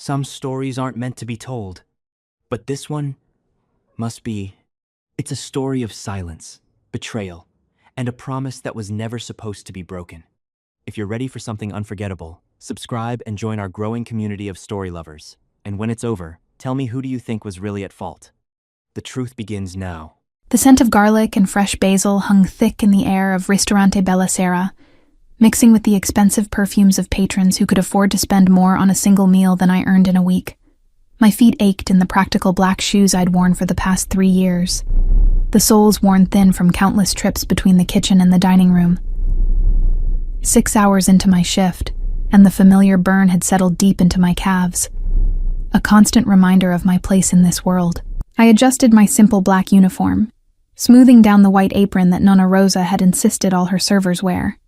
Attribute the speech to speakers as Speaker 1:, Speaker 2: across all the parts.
Speaker 1: Some stories aren't meant to be told, but this one must be. It's a story of silence, betrayal, and a promise that was never supposed to be broken. If you're ready for something unforgettable, subscribe and join our growing community of story lovers. And when it's over, tell me, who do you think was really at fault? The truth begins now.
Speaker 2: The scent of garlic and fresh basil hung thick in the air of Ristorante Bella Sera, mixing with the expensive perfumes of patrons who could afford to spend more on a single meal than I earned in a week. My feet ached in the practical black shoes I'd worn for the past 3 years, the soles worn thin from countless trips between the kitchen and the dining room. 6 hours into my shift, and the familiar burn had settled deep into my calves, a constant reminder of my place in this world. I adjusted my simple black uniform, smoothing down the white apron that Nonna Rosa had insisted all her servers wear.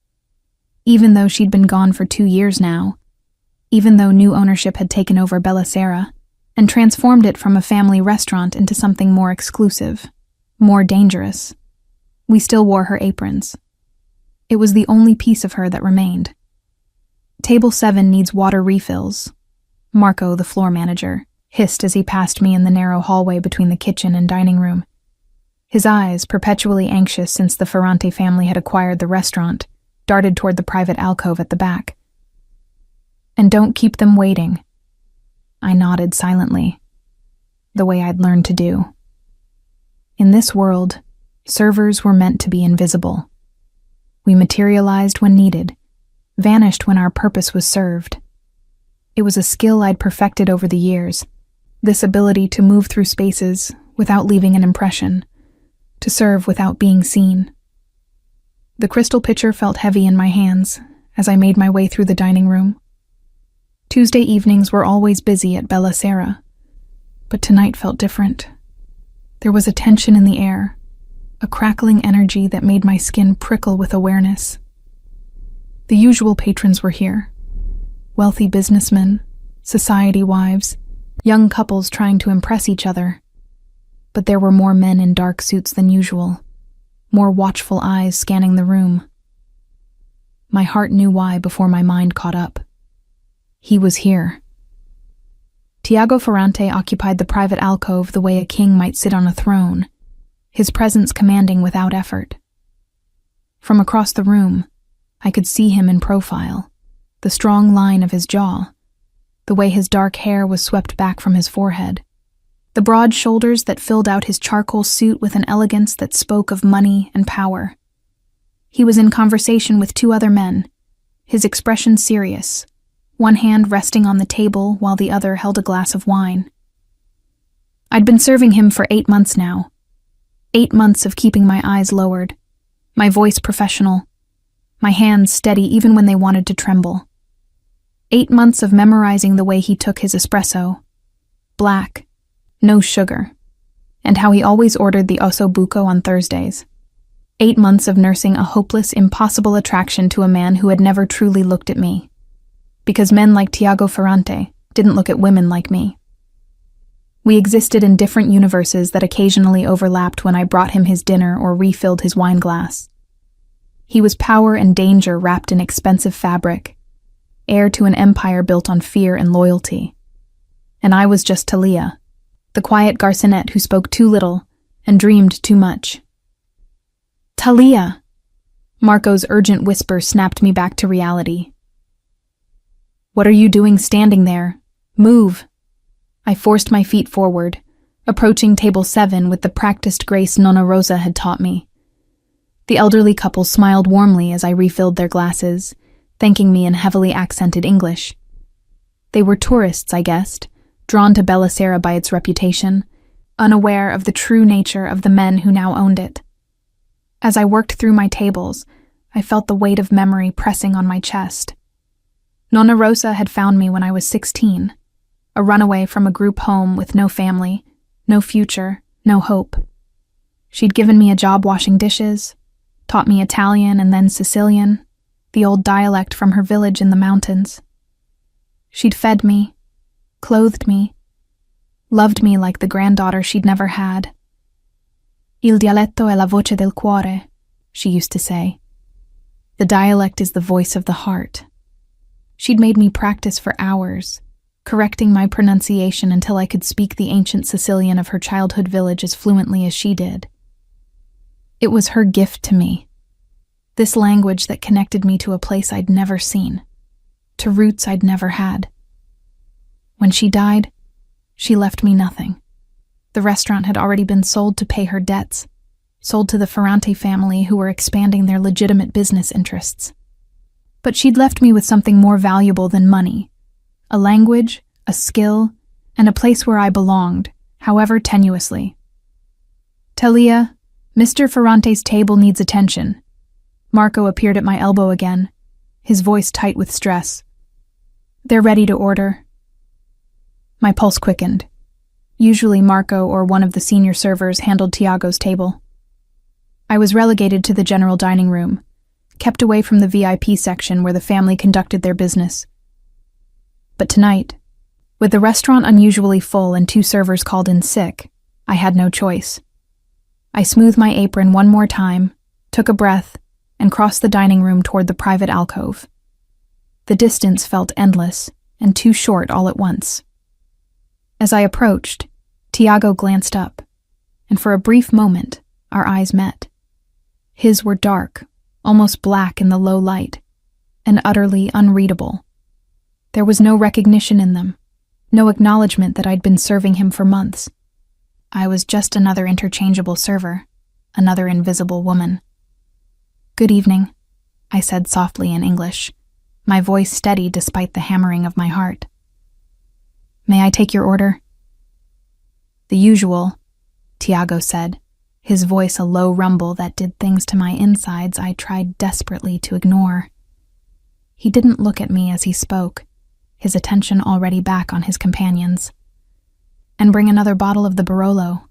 Speaker 2: Even though she'd been gone for 2 years now, even though new ownership had taken over Bella Sera and transformed it from a family restaurant into something more exclusive, more dangerous, we still wore her aprons. It was the only piece of her that remained. Table 7 needs water refills, Marco, the floor manager, hissed as he passed me in the narrow hallway between the kitchen and dining room. His eyes, perpetually anxious since the Ferrante family had acquired the restaurant, darted toward the private alcove at the back. And don't keep them waiting. I nodded silently, the way I'd learned to do. In this world, servers were meant to be invisible. We materialized when needed, vanished when our purpose was served. It was a skill I'd perfected over the years, this ability to move through spaces without leaving an impression, to serve without being seen. The crystal pitcher felt heavy in my hands as I made my way through the dining room. Tuesday evenings were always busy at Bella Sera, but tonight felt different. There was a tension in the air, a crackling energy that made my skin prickle with awareness. The usual patrons were here. Wealthy businessmen, society wives, young couples trying to impress each other. But there were more men in dark suits than usual, more watchful eyes scanning the room. My heart knew why before my mind caught up. He was here. Tiago Ferrante occupied the private alcove the way a king might sit on a throne, his presence commanding without effort. From across the room, I could see him in profile, the strong line of his jaw, the way his dark hair was swept back from his forehead, the broad shoulders that filled out his charcoal suit with an elegance that spoke of money and power. He was in conversation with 2 other men, his expression serious, one hand resting on the table while the other held a glass of wine. I'd been serving him for 8 months now, 8 months of keeping my eyes lowered, my voice professional, my hands steady even when they wanted to tremble. 8 months of memorizing the way he took his espresso, black, no sugar, and how he always ordered the osso buco on Thursdays. 8 months of nursing a hopeless, impossible attraction to a man who had never truly looked at me, because men like Tiago Ferrante didn't look at women like me. We existed in different universes that occasionally overlapped when I brought him his dinner or refilled his wine glass. He was power and danger wrapped in expensive fabric, heir to an empire built on fear and loyalty. And I was just Talia, the quiet garçonette who spoke too little and dreamed too much. Talia! Marco's urgent whisper snapped me back to reality. What are you doing standing there? Move! I forced my feet forward, approaching table 7 with the practiced grace Nonna Rosa had taught me. The elderly couple smiled warmly as I refilled their glasses, thanking me in heavily accented English. They were tourists, I guessed, drawn to Bella Sera by its reputation, unaware of the true nature of the men who now owned it. As I worked through my tables, I felt the weight of memory pressing on my chest. Nonna Rosa had found me when I was 16, a runaway from a group home with no family, no future, no hope. She'd given me a job washing dishes, taught me Italian and then Sicilian, the old dialect from her village in the mountains. She'd fed me, clothed me, loved me like the granddaughter she'd never had. Il dialetto è la voce del cuore, she used to say. The dialect is the voice of the heart. She'd made me practice for hours, correcting my pronunciation until I could speak the ancient Sicilian of her childhood village as fluently as she did. It was her gift to me, this language that connected me to a place I'd never seen, to roots I'd never had. When she died, she left me nothing. The restaurant had already been sold to pay her debts, sold to the Ferrante family who were expanding their legitimate business interests. But she'd left me with something more valuable than money, a language, a skill, and a place where I belonged, however tenuously. "Talia, Mr. Ferrante's table needs attention." Marco appeared at my elbow again, his voice tight with stress. "They're ready to order." My pulse quickened. Usually Marco or one of the senior servers handled Tiago's table. I was relegated to the general dining room, kept away from the VIP section where the family conducted their business. But tonight, with the restaurant unusually full and 2 servers called in sick, I had no choice. I smoothed my apron one more time, took a breath, and crossed the dining room toward the private alcove. The distance felt endless and too short all at once. As I approached, Tiago glanced up, and for a brief moment, our eyes met. His were dark, almost black in the low light, and utterly unreadable. There was no recognition in them, no acknowledgement that I'd been serving him for months. I was just another interchangeable server, another invisible woman. "Good evening," I said softly in English, my voice steady despite the hammering of my heart. "May I take your order?" "The usual," Tiago said, his voice a low rumble that did things to my insides I tried desperately to ignore. He didn't look at me as he spoke, his attention already back on his companions. "And bring another bottle of the Barolo."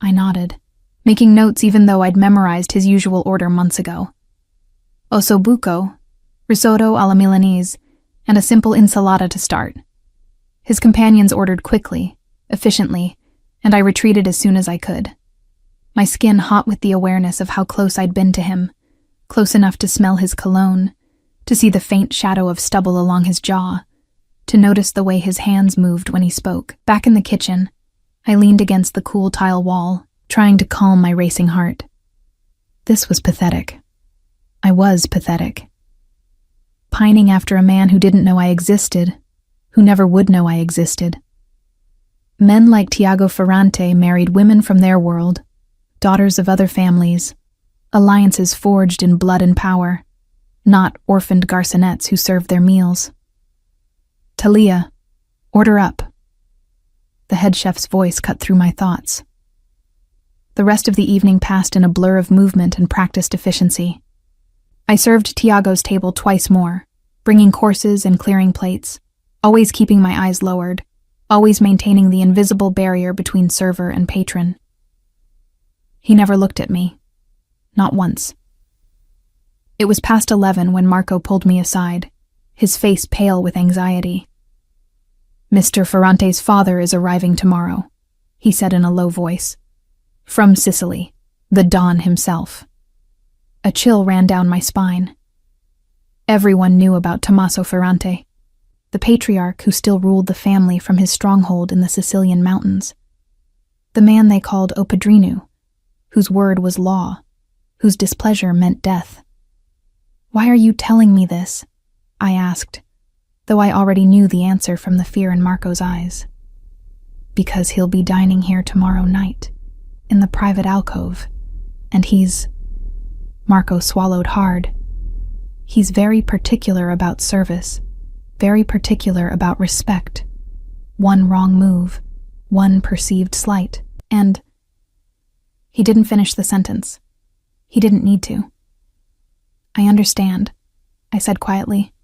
Speaker 2: I nodded, making notes even though I'd memorized his usual order months ago. "Ossobuco, risotto alla Milanese, and a simple insalata to start." His companions ordered quickly, efficiently, and I retreated as soon as I could. My skin hot with the awareness of how close I'd been to him, close enough to smell his cologne, to see the faint shadow of stubble along his jaw, to notice the way his hands moved when he spoke. Back in the kitchen, I leaned against the cool tile wall, trying to calm my racing heart. This was pathetic. I was pathetic. Pining after a man who didn't know I existed, who never would know I existed. Men like Tiago Ferrante married women from their world, daughters of other families, alliances forged in blood and power, not orphaned garçonettes who served their meals. "Talia, order up." The head chef's voice cut through my thoughts. The rest of the evening passed in a blur of movement and practiced efficiency. I served Tiago's table twice more, bringing courses and clearing plates, always keeping my eyes lowered, always maintaining the invisible barrier between server and patron. He never looked at me. Not once. It was past 11 when Marco pulled me aside, his face pale with anxiety. "Mr. Ferrante's father is arriving tomorrow," he said in a low voice. "From Sicily, the Don himself." A chill ran down my spine. Everyone knew about Tommaso Ferrante, the patriarch who still ruled the family from his stronghold in the Sicilian mountains. The man they called O Padrino, whose word was law, whose displeasure meant death. "Why are you telling me this?" I asked, though I already knew the answer from the fear in Marco's eyes. "Because he'll be dining here tomorrow night, in the private alcove, and he's—" Marco swallowed hard. "He's very particular about service, very particular about respect. One wrong move, one perceived slight, and—" He didn't finish the sentence. He didn't need to. "I understand," I said quietly.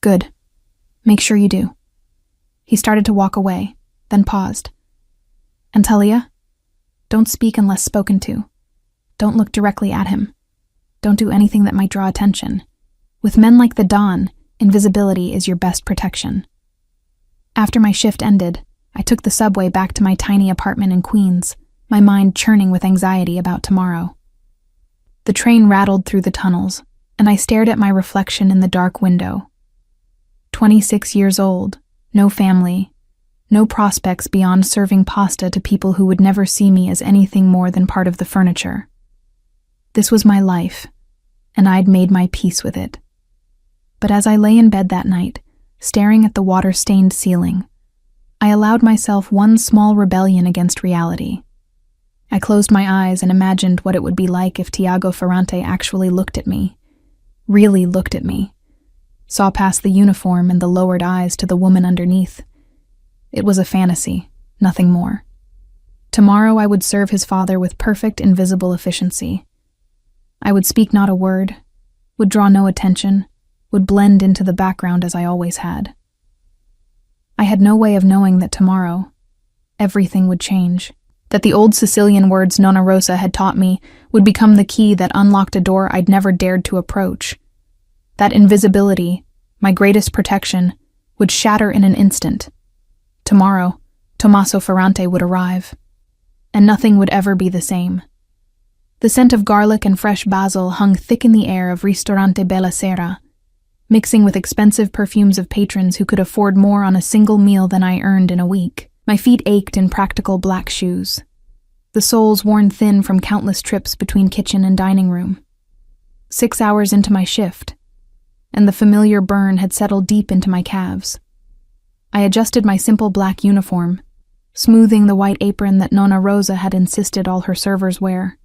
Speaker 2: "Good. Make sure you do." He started to walk away, then paused. "And Talia, don't speak unless spoken to. Don't look directly at him. Don't do anything that might draw attention. With men like the Don, invisibility is your best protection." After my shift ended, I took the subway back to my tiny apartment in Queens, my mind churning with anxiety about tomorrow. The train rattled through the tunnels, and I stared at my reflection in the dark window. 26 years old, No family, no prospects beyond serving pasta to people who would never see me as anything more than part of the furniture. This was my life, and I'd made my peace with it. But as I lay in bed that night, staring at the water-stained ceiling, I allowed myself one small rebellion against reality. I closed my eyes and imagined what it would be like if Tiago Ferrante actually looked at me, really looked at me, saw past the uniform and the lowered eyes to the woman underneath. It was a fantasy, nothing more. Tomorrow I would serve his father with perfect invisible efficiency. I would speak not a word, would draw no attention, would blend into the background as I always had. I had no way of knowing that tomorrow, everything would change, that the old Sicilian words Nonna Rosa had taught me would become the key that unlocked a door I'd never dared to approach. That invisibility, my greatest protection, would shatter in an instant. Tomorrow, Tommaso Ferrante would arrive, and nothing would ever be the same. The scent of garlic and fresh basil hung thick in the air of Ristorante Bella Sera, mixing with expensive perfumes of patrons who could afford more on a single meal than I earned in a week. My feet ached in practical black shoes, the soles worn thin from countless trips between kitchen and dining room. 6 hours into my shift, and the familiar burn had settled deep into my calves. I adjusted my simple black uniform, smoothing the white apron that Nonna Rosa had insisted all her servers wear.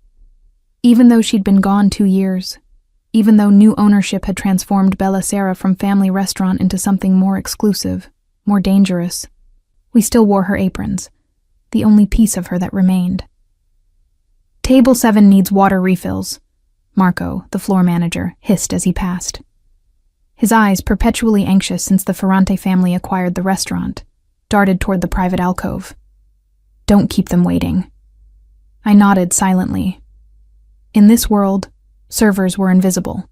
Speaker 2: Even though she'd been gone 2 years, even though new ownership had transformed Bella Sera from family restaurant into something more exclusive, more dangerous, we still wore her aprons, the only piece of her that remained. "Table 7 needs water refills," Marco, the floor manager, hissed as he passed. His eyes, perpetually anxious since the Ferrante family acquired the restaurant, darted toward the private alcove. "Don't keep them waiting." I nodded silently. In this world, servers were invisible.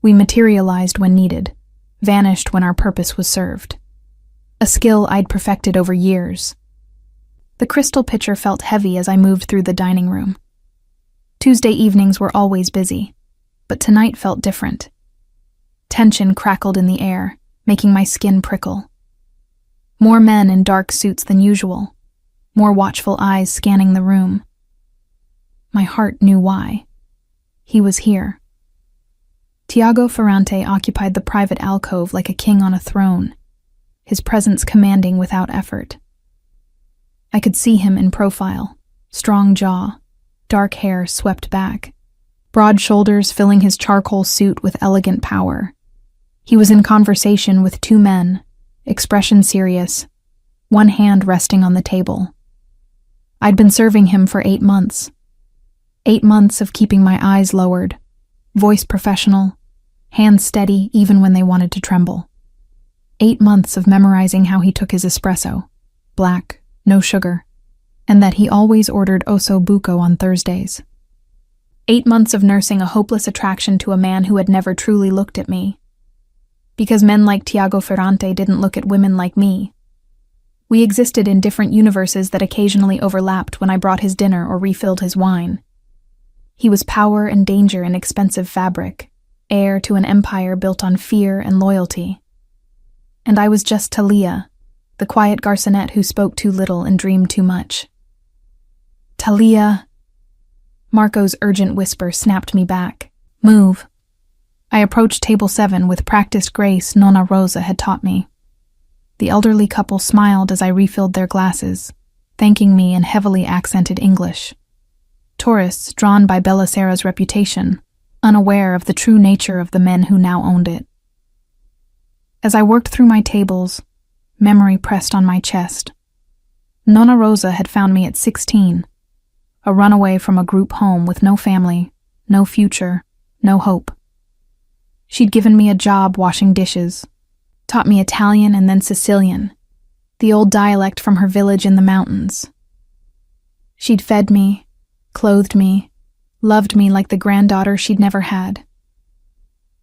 Speaker 2: We materialized when needed, vanished when our purpose was served. A skill I'd perfected over years. The crystal pitcher felt heavy as I moved through the dining room. Tuesday evenings were always busy, but tonight felt different. Tension crackled in the air, making my skin prickle. More men in dark suits than usual, more watchful eyes scanning the room. My heart knew why. He was here. Tiago Ferrante occupied the private alcove like a king on a throne, his presence commanding without effort. I could see him in profile, strong jaw, dark hair swept back, broad shoulders filling his charcoal suit with elegant power. He was in conversation with 2 men, expression serious, one hand resting on the table. I'd been serving him for 8 months. 8 months of keeping my eyes lowered, voice professional, hands steady even when they wanted to tremble. 8 months of memorizing how he took his espresso, black, no sugar, and that he always ordered osso buco on Thursdays. 8 months of nursing a hopeless attraction to a man who had never truly looked at me. Because men like Tiago Ferrante didn't look at women like me. We existed in different universes that occasionally overlapped when I brought his dinner or refilled his wine. He was power and danger in expensive fabric, heir to an empire built on fear and loyalty. And I was just Talia, the quiet garçonette who spoke too little and dreamed too much. "Talia!" Marco's urgent whisper snapped me back. "Move." I approached table 7 with practiced grace Nonna Rosa had taught me. The elderly couple smiled as I refilled their glasses, thanking me in heavily accented English. Tourists drawn by Bella Sera's reputation, unaware of the true nature of the men who now owned it. As I worked through my tables, memory pressed on my chest. Nonna Rosa had found me at 16, a runaway from a group home with no family, no future, no hope. She'd given me a job washing dishes, taught me Italian and then Sicilian, the old dialect from her village in the mountains. She'd fed me, clothed me, loved me like the granddaughter she'd never had.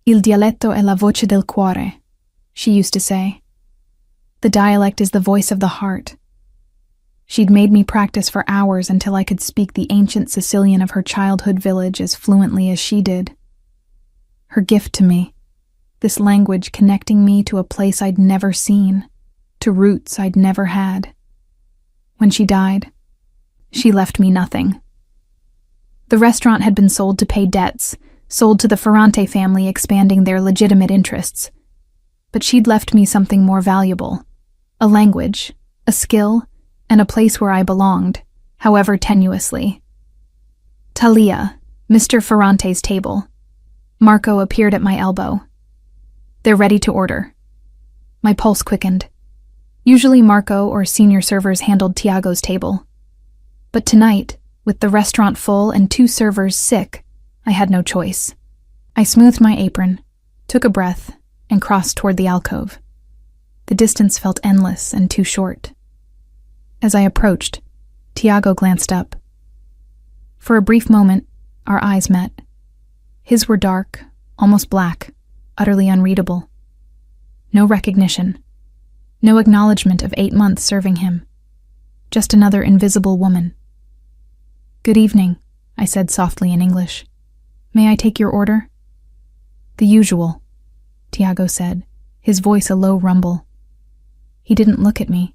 Speaker 2: Il dialetto è la voce del cuore, she used to say. The dialect is the voice of the heart. She'd made me practice for hours until I could speak the ancient Sicilian of her childhood village as fluently as she did. Her gift to me, this language connecting me to a place I'd never seen, to roots I'd never had. When she died, she left me nothing. The restaurant had been sold to pay debts, sold to the Ferrante family, expanding their legitimate interests. But she'd left me something more valuable: a language, a skill, and a place where I belonged, however tenuously. Talia, Mr. Ferrante's table. Marco appeared at my elbow. They're ready to order. My pulse quickened. Usually Marco or senior servers handled Tiago's table. But tonight, with the restaurant full and 2 servers sick, I had no choice. I smoothed my apron, took a breath, and crossed toward the alcove. The distance felt endless and too short. As I approached, Tiago glanced up. For a brief moment, our eyes met. His were dark, almost black, utterly unreadable. No recognition. No acknowledgement of 8 months serving him. Just another invisible woman. "Good evening," I said softly in English. "May I take your order?" "The usual," Tiago said, his voice a low rumble. He didn't look at me,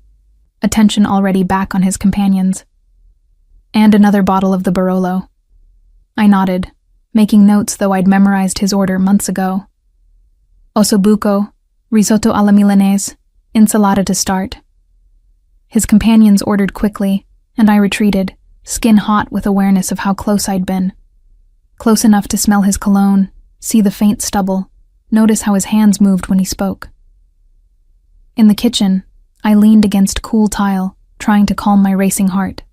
Speaker 2: attention already back on his companions. "And another bottle of the Barolo." I nodded, making notes though I'd memorized his order months ago. "Ossobuco, risotto alla Milanese, insalata to start." His companions ordered quickly, and I retreated, skin hot with awareness of how close I'd been. Close enough to smell his cologne, see the faint stubble, notice how his hands moved when he spoke. In the kitchen, I leaned against cool tile, trying to calm my racing heart.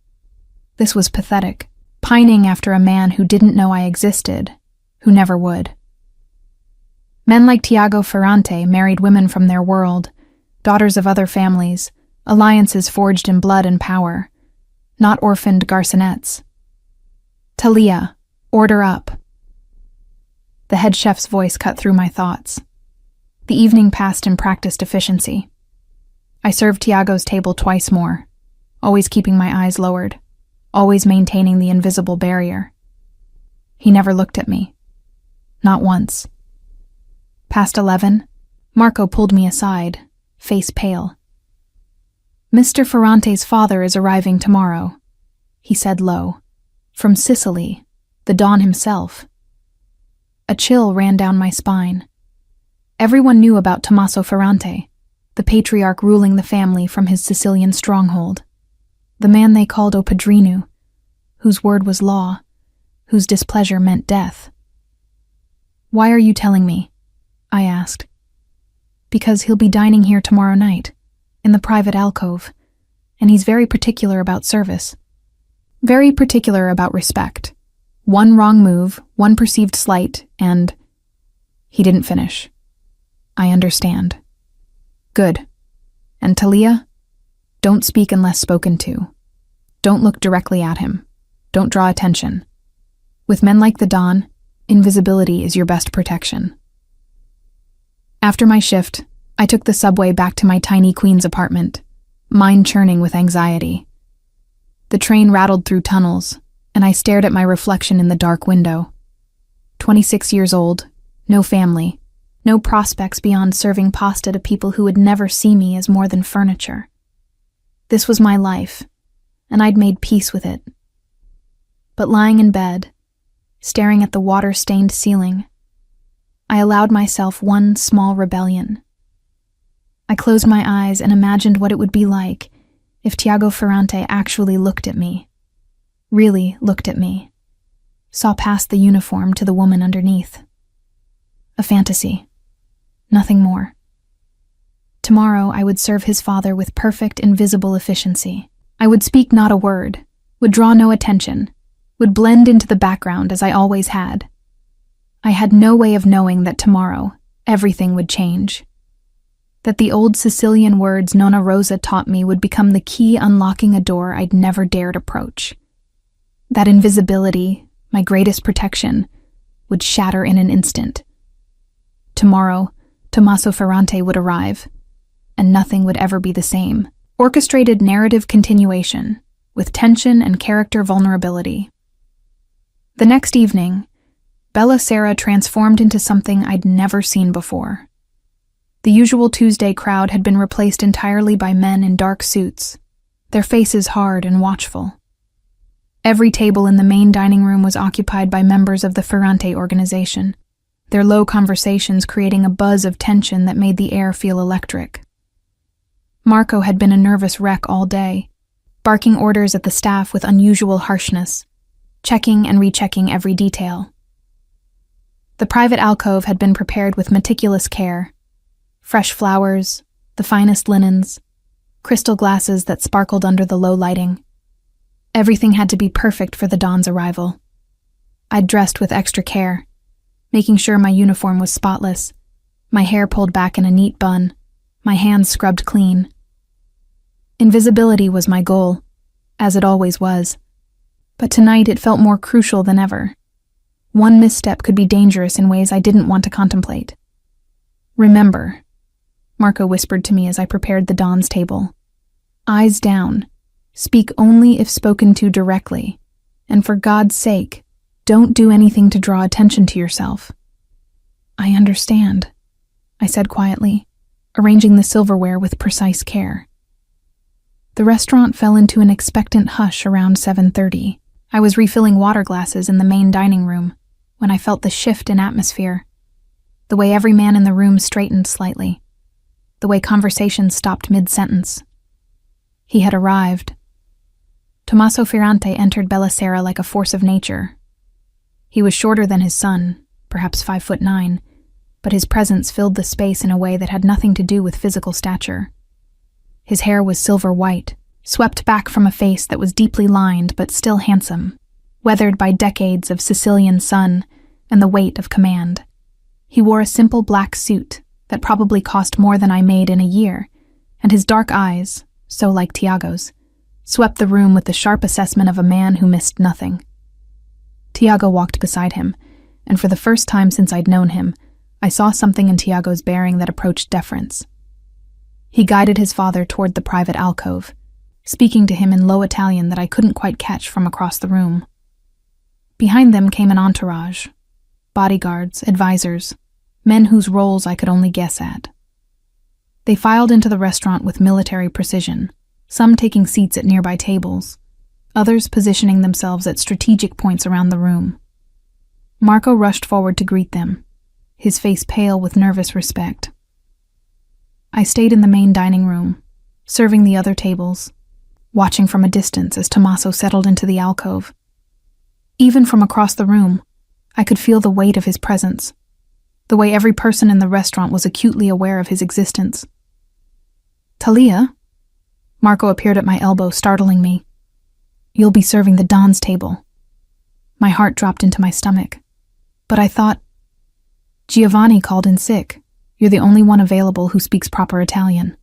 Speaker 2: This was pathetic, pining after a man who didn't know I existed, who never would. Men like Tiago Ferrante married women from their world, daughters of other families, alliances forged in blood and power, not orphaned garçonettes. "Talia, order up." The head chef's voice cut through my thoughts. The evening passed in practiced efficiency. I served Tiago's table twice more, always keeping my eyes lowered, always maintaining the invisible barrier. He never looked at me. Not once. Past 11, Marco pulled me aside, face pale. "Mr. Ferrante's father is arriving tomorrow," he said low. "From Sicily, the Don himself." A chill ran down my spine. Everyone knew about Tommaso Ferrante, the patriarch ruling the family from his Sicilian stronghold. The man they called O Padrino, whose word was law, whose displeasure meant death. "Why are you telling me?" I asked. "Because he'll be dining here tomorrow night, in the private alcove, and he's very particular about service. Very particular about respect. One wrong move, one perceived slight, and—" He didn't finish. "I understand." "Good. And Talia? Don't speak unless spoken to. Don't look directly at him. Don't draw attention. With men like the Don, invisibility is your best protection." After my shift, I took the subway back to my tiny Queens apartment, mind churning with anxiety. The train rattled through tunnels, and I stared at my reflection in the dark window. 26 years old, no family, no prospects beyond serving pasta to people who would never see me as more than furniture. This was my life, and I'd made peace with it. But lying in bed, staring at the water-stained ceiling, I allowed myself one small rebellion. I closed my eyes and imagined what it would be like if Tiago Ferrante actually looked at me, really looked at me, saw past the uniform to the woman underneath. A fantasy, nothing more. Tomorrow I would serve his father with perfect invisible efficiency. I would speak not a word, would draw no attention, would blend into the background as I always had. I had no way of knowing that tomorrow everything would change. That the old Sicilian words Nonna Rosa taught me would become the key unlocking a door I'd never dared approach. That invisibility, my greatest protection, would shatter in an instant. Tomorrow, Tommaso Ferrante would arrive, and nothing would ever be the same. Orchestrated narrative continuation, with tension and character vulnerability. The next evening, Bella Sera transformed into something I'd never seen before. The usual Tuesday crowd had been replaced entirely by men in dark suits, their faces hard and watchful. Every table in the main dining room was occupied by members of the Ferrante organization, their low conversations creating a buzz of tension that made the air feel electric. Marco had been a nervous wreck all day, barking orders at the staff with unusual harshness, checking and rechecking every detail. The private alcove had been prepared with meticulous care. Fresh flowers, the finest linens, crystal glasses that sparkled under the low lighting. Everything had to be perfect for the Don's arrival. I'd dressed with extra care, making sure my uniform was spotless, my hair pulled back in a neat bun, my hands scrubbed clean. Invisibility was my goal, as it always was. But tonight it felt more crucial than ever. One misstep could be dangerous in ways I didn't want to contemplate. "Remember," Marco whispered to me as I prepared the Don's table. "Eyes down. Speak only if spoken to directly. And for God's sake, don't do anything to draw attention to yourself." "I understand," I said quietly, arranging the silverware with precise care. The restaurant fell into an expectant hush around 7:30. I was refilling water glasses in the main dining room when I felt the shift in atmosphere, the way every man in the room straightened slightly, the way conversations stopped mid-sentence. He had arrived. Tommaso Ferrante entered Bellasera like a force of nature. He was shorter than his son, perhaps 5'9", but his presence filled the space in a way that had nothing to do with physical stature. His hair was silver white, swept back from a face that was deeply lined but still handsome, weathered by decades of Sicilian sun and the weight of command. He wore a simple black suit that probably cost more than I made in a year, and his dark eyes, so like Tiago's, swept the room with the sharp assessment of a man who missed nothing. Tiago walked beside him, and for the first time since I'd known him, I saw something in Tiago's bearing that approached deference. He guided his father toward the private alcove, speaking to him in low Italian that I couldn't quite catch from across the room. Behind them came an entourage, bodyguards, advisors, men whose roles I could only guess at. They filed into the restaurant with military precision, some taking seats at nearby tables, others positioning themselves at strategic points around the room. Marco rushed forward to greet them, his face pale with nervous respect. I stayed in the main dining room, serving the other tables, watching from a distance as Tommaso settled into the alcove. Even from across the room, I could feel the weight of his presence, the way every person in the restaurant was acutely aware of his existence. "Talia?" Marco appeared at my elbow, startling me. "You'll be serving the Don's table." My heart dropped into my stomach. But I thought, "Giovanni called in sick. You're the only one available who speaks proper Italian."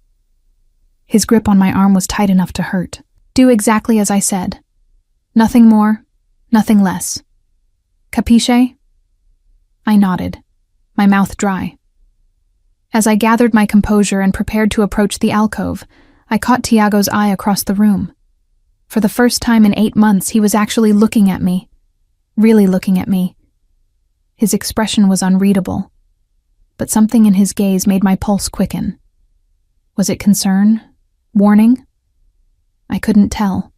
Speaker 2: His grip on my arm was tight enough to hurt. "Do exactly as I said. Nothing more, nothing less. Capisce?" I nodded, my mouth dry. As I gathered my composure and prepared to approach the alcove, I caught Tiago's eye across the room. For the first time in 8 months, he was actually looking at me, really looking at me. His expression was unreadable, but something in his gaze made my pulse quicken. Was it concern? Warning? I couldn't tell.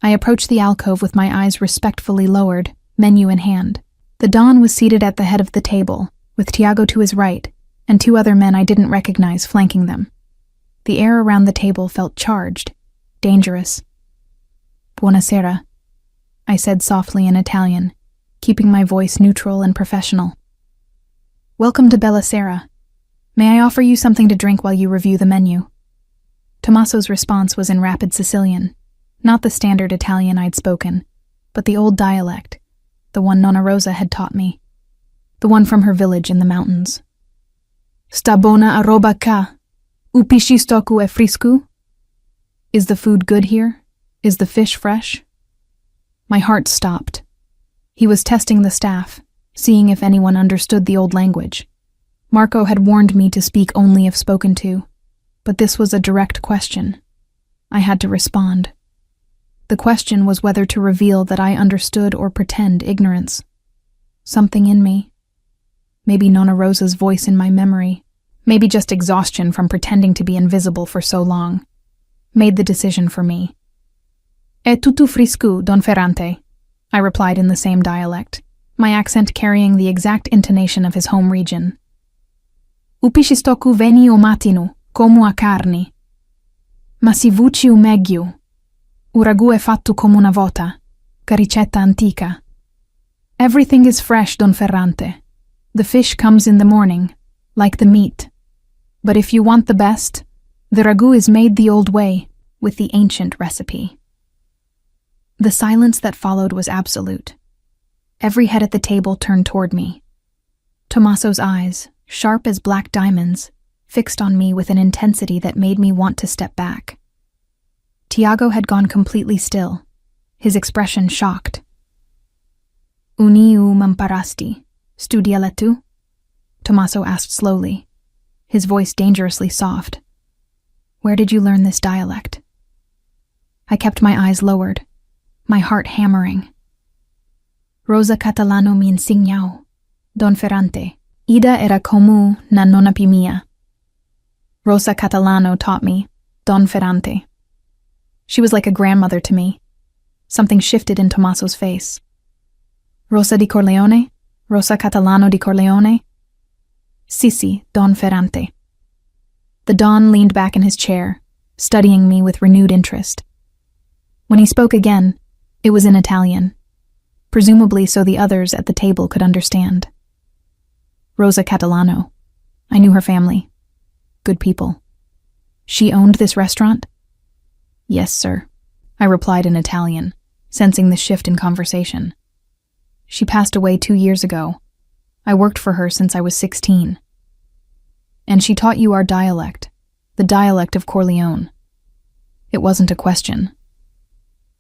Speaker 2: I approached the alcove with my eyes respectfully lowered, menu in hand. The Don was seated at the head of the table, with Tiago to his right, and 2 other men I didn't recognize flanking them. The air around the table felt charged, dangerous. "Buonasera," I said softly in Italian, keeping my voice neutral and professional. "Welcome to Bellasera. May I offer you something to drink while you review the menu?" Tommaso's response was in rapid Sicilian, not the standard Italian I'd spoken, but the old dialect, the one Nonna Rosa had taught me, the one from her village in the mountains. "Sta bona a roba ca? U piscistoku e frisku?" Is the food good here? Is the fish fresh? My heart stopped. He was testing the staff, seeing if anyone understood the old language. Marco had warned me to speak only if spoken to, but this was a direct question. I had to respond. The question was whether to reveal that I understood or pretend ignorance. Something in me, maybe Nonna Rosa's voice in my memory, maybe just exhaustion from pretending to be invisible for so long, made the decision for me. "È tutto frisco, Don Ferrante," I replied in the same dialect, my accent carrying the exact intonation of his home region. "U piscistoku veni o matinu, como a carni. Ma si vuci u meglio. U ragù è fatto come una vota, che ricetta antica. Everything is fresh, Don Ferrante. The fish comes in the morning, like the meat. But if you want the best, the ragù is made the old way, with the ancient recipe." The silence that followed was absolute. Every head at the table turned toward me. Tommaso's eyes, sharp as black diamonds, fixed on me with an intensity that made me want to step back. Tiago had gone completely still, his expression shocked. "Uniu m'imparasti, studiala tu?" Tommaso asked slowly, his voice dangerously soft. "Where did you learn this dialect?" I kept my eyes lowered, my heart hammering. "Rosa Catalano mi insegnò, Don Ferrante. Ida era como na nonna mia." Rosa Catalano taught me, Don Ferrante. She was like a grandmother to me. Something shifted in Tommaso's face. "Rosa di Corleone? Rosa Catalano di Corleone?" "Sì, Don Ferrante." The Don leaned back in his chair, studying me with renewed interest. When he spoke again, it was in Italian, presumably so the others at the table could understand. Rosa Catalano. I knew her family. Good people. She owned this restaurant? "Yes, sir," I replied in Italian, sensing the shift in conversation. "She passed away 2 years ago. I worked for her since I was 16. And she taught you our dialect, the dialect of Corleone." It wasn't a question.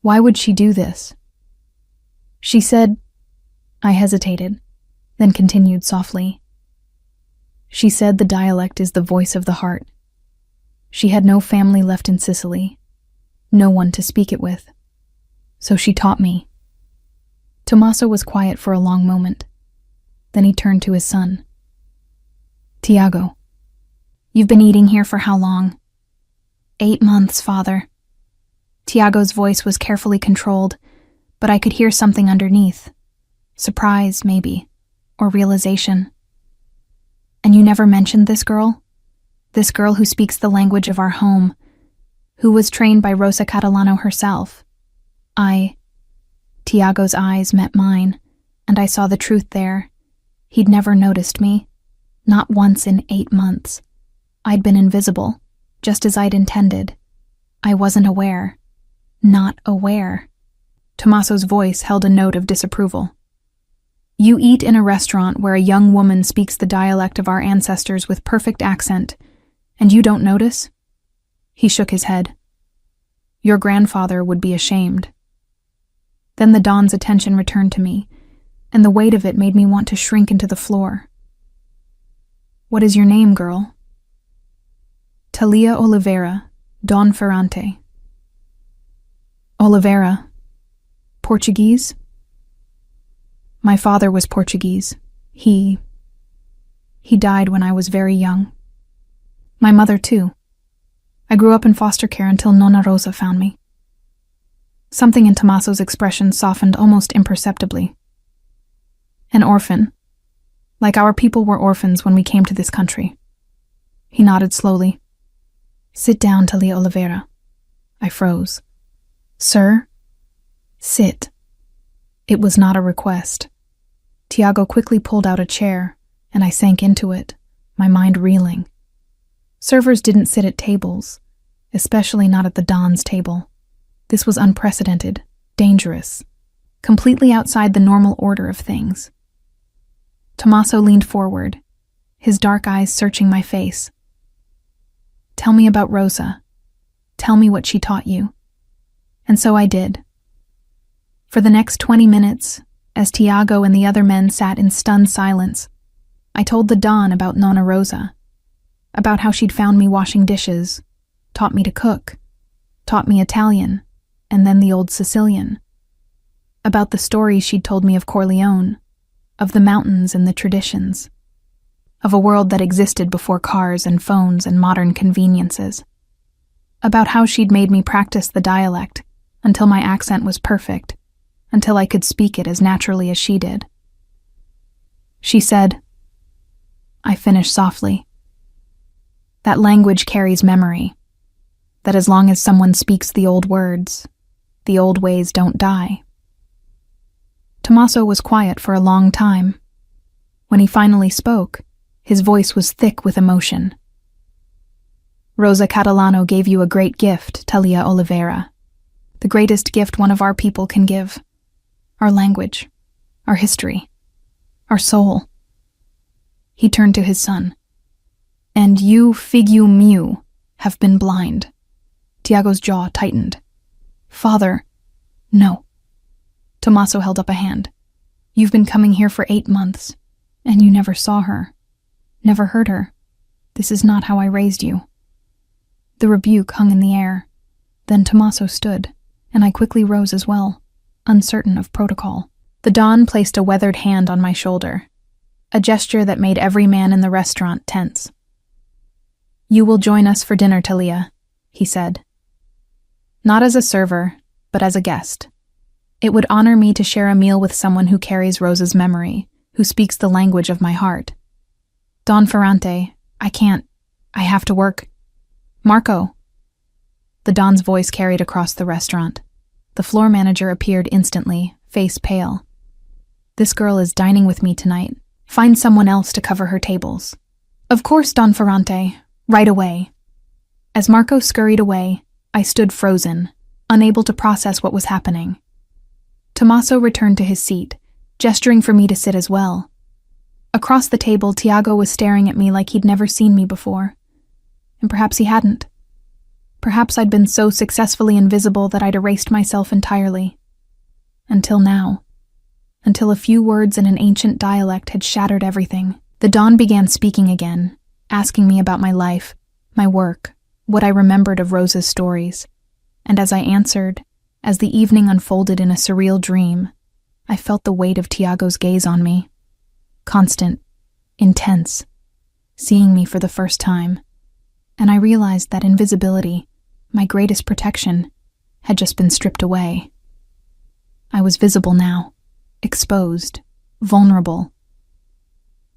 Speaker 2: Why would she do this? She said, I hesitated, then continued softly. She said the dialect is the voice of the heart. She had no family left in Sicily, no one to speak it with. So she taught me. Tommaso was quiet for a long moment. Then he turned to his son. "Tiago, you've been eating here for how long?" "8 months, father." Tiago's voice was carefully controlled, but I could hear something underneath. Surprise, maybe, or realization. "And you never mentioned this girl? This girl who speaks the language of our home, who was trained by Rosa Catalano herself." Tiago's eyes met mine, and I saw the truth there. He'd never noticed me. Not once in 8 months. I'd been invisible, just as I'd intended. I wasn't aware. Not aware. Tommaso's voice held a note of disapproval. "You eat in a restaurant where a young woman speaks the dialect of our ancestors with perfect accent, and you don't notice?" He shook his head. "Your grandfather would be ashamed." Then the Don's attention returned to me, and the weight of it made me want to shrink into the floor. "What is your name, girl?" "Talia Oliveira, Don Ferrante." "Oliveira. Portuguese?" "My father was Portuguese. He died when I was very young. My mother, too. I grew up in foster care until Nonna Rosa found me." Something in Tommaso's expression softened almost imperceptibly. "An orphan. Like our people were orphans when we came to this country." He nodded slowly. "Sit down, Talia Oliveira." I froze. "Sir?" "Sit." It was not a request. Tiago quickly pulled out a chair, and I sank into it, my mind reeling. Servers didn't sit at tables, especially not at the Don's table. This was unprecedented, dangerous, completely outside the normal order of things. Tommaso leaned forward, his dark eyes searching my face. "Tell me about Rosa. Tell me what she taught you." And so I did. For the next 20 minutes, as Tiago and the other men sat in stunned silence, I told the Don about Nonna Rosa, about how she'd found me washing dishes, taught me to cook, taught me Italian, and then the old Sicilian, about the stories she'd told me of Corleone, of the mountains and the traditions. of a world that existed before cars and phones and modern conveniences. About how she'd made me practice the dialect until my accent was perfect, until I could speak it as naturally as she did. She said, I finished softly, that language carries memory, that as long as someone speaks the old words, the old ways don't die. Tommaso was quiet for a long time. When he finally spoke, his voice was thick with emotion. Rosa Catalano gave you a great gift, Talia Oliveira. The greatest gift one of our people can give. Our language, our history, our soul. He turned to his son. And you, figliu meu, have been blind. Tiago's jaw tightened. Father, no. Tommaso held up a hand. You've been coming here for 8 months, and you never saw her, never heard her. This is not how I raised you. The rebuke hung in the air. Then Tommaso stood, and I quickly rose as well, uncertain of protocol. The Don placed a weathered hand on my shoulder, a gesture that made every man in the restaurant tense. You will join us for dinner, Talia, he said. Not as a server, but as a guest. It would honor me to share a meal with someone who carries Rosa's memory, who speaks the language of my heart. Don Ferrante, I can't. I have to work. Marco. The Don's voice carried across the restaurant. The floor manager appeared instantly, face pale. This girl is dining with me tonight. Find someone else to cover her tables. Of course, Don Ferrante. Right away. As Marco scurried away, I stood frozen, unable to process what was happening. Tommaso returned to his seat, gesturing for me to sit as well. Across the table, Tiago was staring at me like he'd never seen me before. And perhaps he hadn't. Perhaps I'd been so successfully invisible that I'd erased myself entirely. Until now. Until a few words in an ancient dialect had shattered everything. The Don began speaking again, asking me about my life, my work, what I remembered of Rosa's stories. And as I answered, as the evening unfolded in a surreal dream, I felt the weight of Tiago's gaze on me. Constant, intense, seeing me for the first time. And I realized that invisibility, my greatest protection, had just been stripped away. I was visible now, exposed, vulnerable.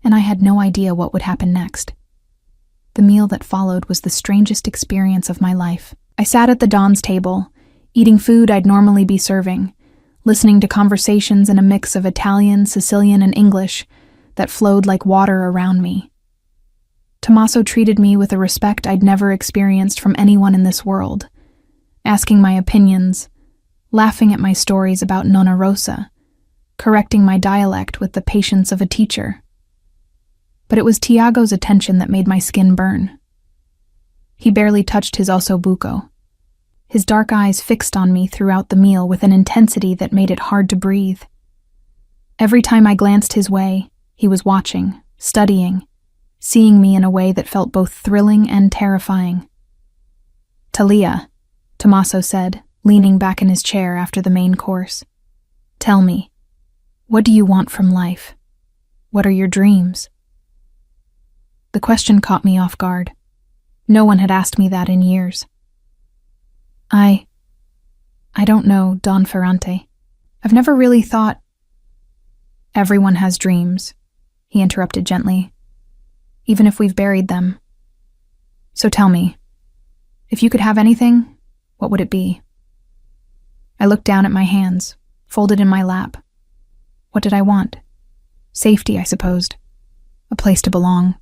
Speaker 2: And I had no idea what would happen next. The meal that followed was the strangest experience of my life. I sat at the Don's table, eating food I'd normally be serving, listening to conversations in a mix of Italian, Sicilian, and English that flowed like water around me. Tommaso treated me with a respect I'd never experienced from anyone in this world, asking my opinions, laughing at my stories about Nonna Rosa, correcting my dialect with the patience of a teacher. But it was Tiago's attention that made my skin burn. He barely touched his ossobuco. His dark eyes fixed on me throughout the meal with an intensity that made it hard to breathe. Every time I glanced his way, he was watching, studying, seeing me in a way that felt both thrilling and terrifying. Talia, Tommaso said, leaning back in his chair after the main course. Tell me, what do you want from life? What are your dreams? The question caught me off guard. No one had asked me that in years. I don't know, Don Ferrante. I've never really thought... Everyone has dreams, he interrupted gently, even if we've buried them. So tell me, if you could have anything, what would it be? I looked down at my hands, folded in my lap. What did I want? Safety, I supposed. A place to belong.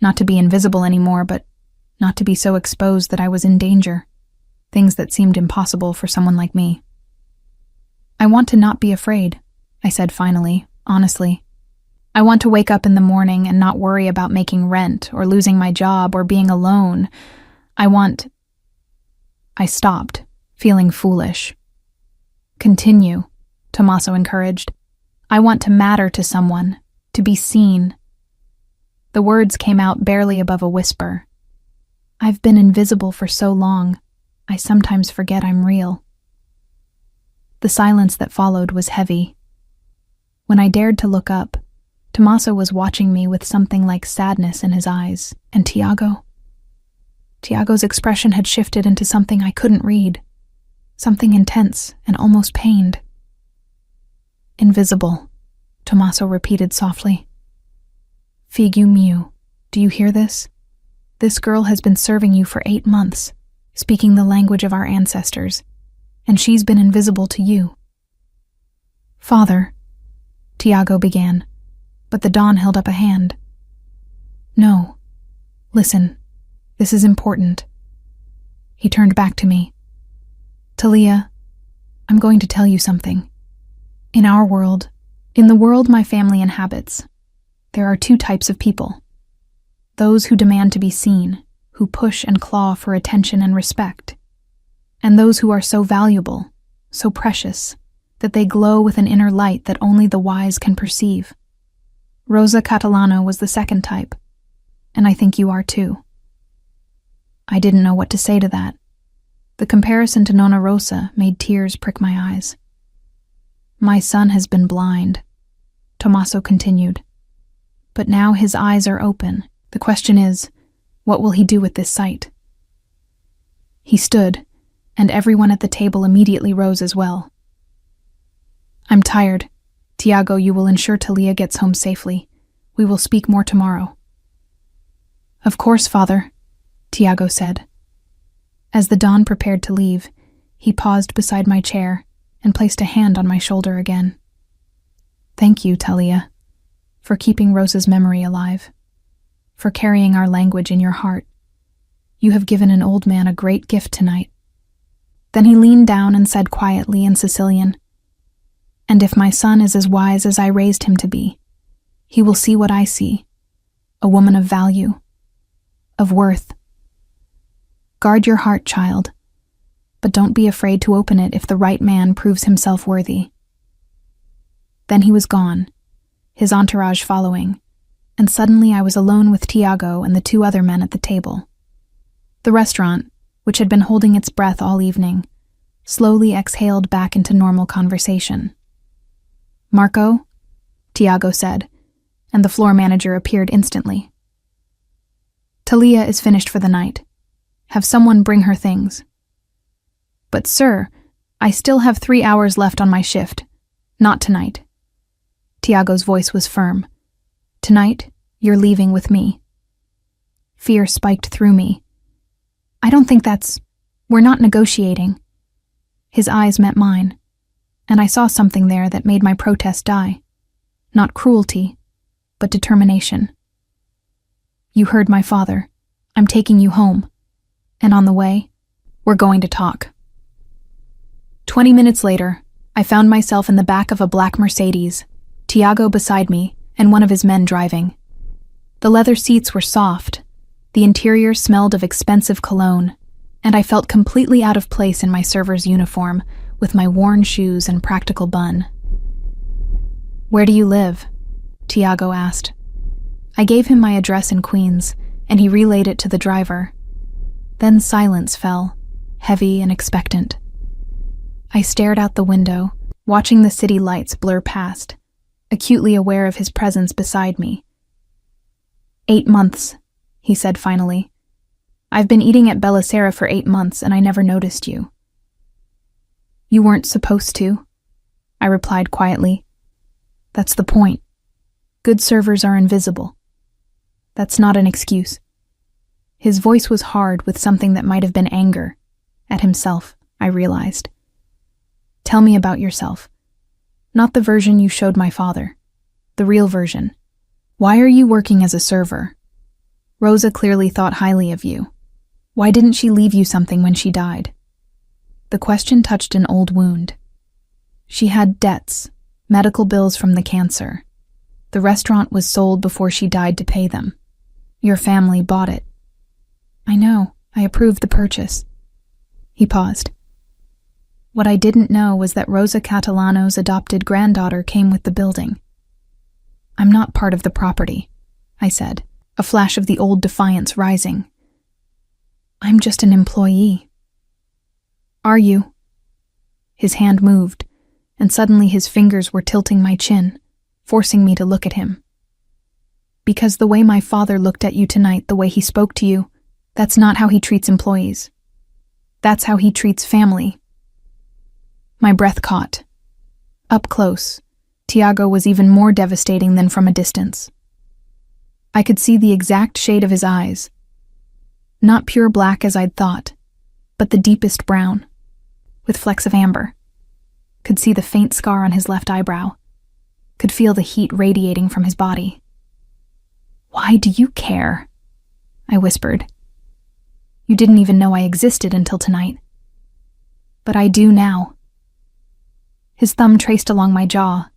Speaker 2: Not to be invisible anymore, but not to be so exposed that I was in danger. Things that seemed impossible for someone like me. I want to not be afraid, I said finally, honestly. I want to wake up in the morning and not worry about making rent or losing my job or being alone. I stopped, feeling foolish. Continue, Tommaso encouraged. I want to matter to someone, to be seen. The words came out barely above a whisper. I've been invisible for so long, I sometimes forget I'm real. The silence that followed was heavy. When I dared to look up, Tommaso was watching me with something like sadness in his eyes. And Tiago? Tiago's expression had shifted into something I couldn't read. Something intense and almost pained. Invisible, Tommaso repeated softly. Figu miu, do you hear this? This girl has been serving you for 8 months, speaking the language of our ancestors, and she's been invisible to you. Father, Tiago began, but the Don held up a hand. No, listen, this is important. He turned back to me. Talia, I'm going to tell you something. In our world, in the world my family inhabits, there are 2 types of people. Those who demand to be seen, who push and claw for attention and respect, and those who are so valuable, so precious, that they glow with an inner light that only the wise can perceive. Rosa Catalano was the second type, and I think you are too. I didn't know what to say to that. The comparison to Nonna Rosa made tears prick my eyes. My son has been blind, Tommaso continued, but now his eyes are open. The question is, what will he do with this sight? He stood, and everyone at the table immediately rose as well. I'm tired. Tiago, you will ensure Talia gets home safely. We will speak more tomorrow. Of course, father, Tiago said. As the Don prepared to leave, he paused beside my chair and placed a hand on my shoulder again. Thank you, Talia, for keeping Rosa's memory alive, for carrying our language in your heart. You have given an old man a great gift tonight. Then he leaned down and said quietly in Sicilian, And if my son is as wise as I raised him to be, he will see what I see, a woman of value, of worth. Guard your heart, child, but don't be afraid to open it if the right man proves himself worthy. Then he was gone, his entourage following, and suddenly I was alone with Tiago and the 2 other men at the table. The restaurant, which had been holding its breath all evening, slowly exhaled back into normal conversation. Marco, Tiago said, and the floor manager appeared instantly. Talia is finished for the night. Have someone bring her things. But sir, I still have 3 hours left on my shift. Not tonight. Tiago's voice was firm. Tonight, you're leaving with me. Fear spiked through me. I don't think we're not negotiating. His eyes met mine, and I saw something there that made my protest die. Not cruelty, but determination. You heard my father. I'm taking you home. And on the way, we're going to talk. 20 minutes later, I found myself in the back of a black Mercedes, Tiago beside me, and one of his men driving. The leather seats were soft, the interior smelled of expensive cologne, and I felt completely out of place in my server's uniform, with my worn shoes and practical bun. Where do you live? Tiago asked. I gave him my address in Queens, and he relayed it to the driver. Then silence fell, heavy and expectant. I stared out the window, watching the city lights blur past, acutely aware of his presence beside me. 8 months, he said finally. I've been eating at Bella Sera for 8 months and I never noticed you. You weren't supposed to, I replied quietly. That's the point. Good servers are invisible. That's not an excuse. His voice was hard with something that might have been anger. At himself, I realized. Tell me about yourself. Not the version you showed my father. The real version. Why are you working as a server? Rosa clearly thought highly of you. Why didn't she leave you something when she died? The question touched an old wound. She had debts, medical bills from the cancer. The restaurant was sold before she died to pay them. Your family bought it. I know, I approved the purchase. He paused. What I didn't know was that Rosa Catalano's adopted granddaughter came with the building. I'm not part of the property, I said, a flash of the old defiance rising. I'm just an employee. Are you? His hand moved, and suddenly his fingers were tilting my chin, forcing me to look at him. Because the way my father looked at you tonight, the way he spoke to you, that's not how he treats employees. That's how he treats family. My breath caught. Up close, Tiago was even more devastating than from a distance. I could see the exact shade of his eyes. Not pure black as I'd thought, but the deepest brown, with flecks of amber. Could see the faint scar on his left eyebrow. Could feel the heat radiating from his body. "Why do you care?" I whispered. "You didn't even know I existed until tonight. But I do now." His thumb traced along my jaw,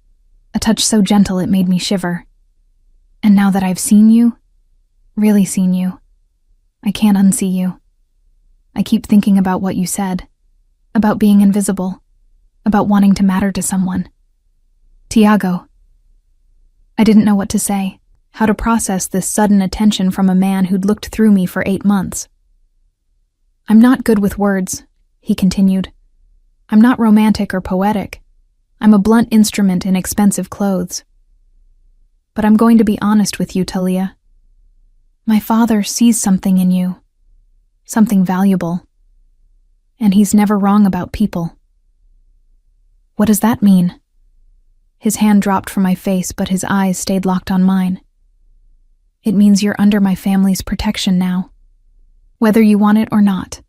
Speaker 2: a touch so gentle it made me shiver. "And now that I've seen you, really seen you, I can't unsee you. I keep thinking about what you said, about being invisible, about wanting to matter to someone. Tiago." I didn't know what to say, how to process this sudden attention from a man who'd looked through me for 8 months. "I'm not good with words," he continued. "I'm not romantic or poetic. I'm a blunt instrument in expensive clothes. But I'm going to be honest with you, Talia. My father sees something in you, something valuable. And he's never wrong about people." "What does that mean?" His hand dropped from my face, but his eyes stayed locked on mine. "It means you're under my family's protection now, whether you want it or not.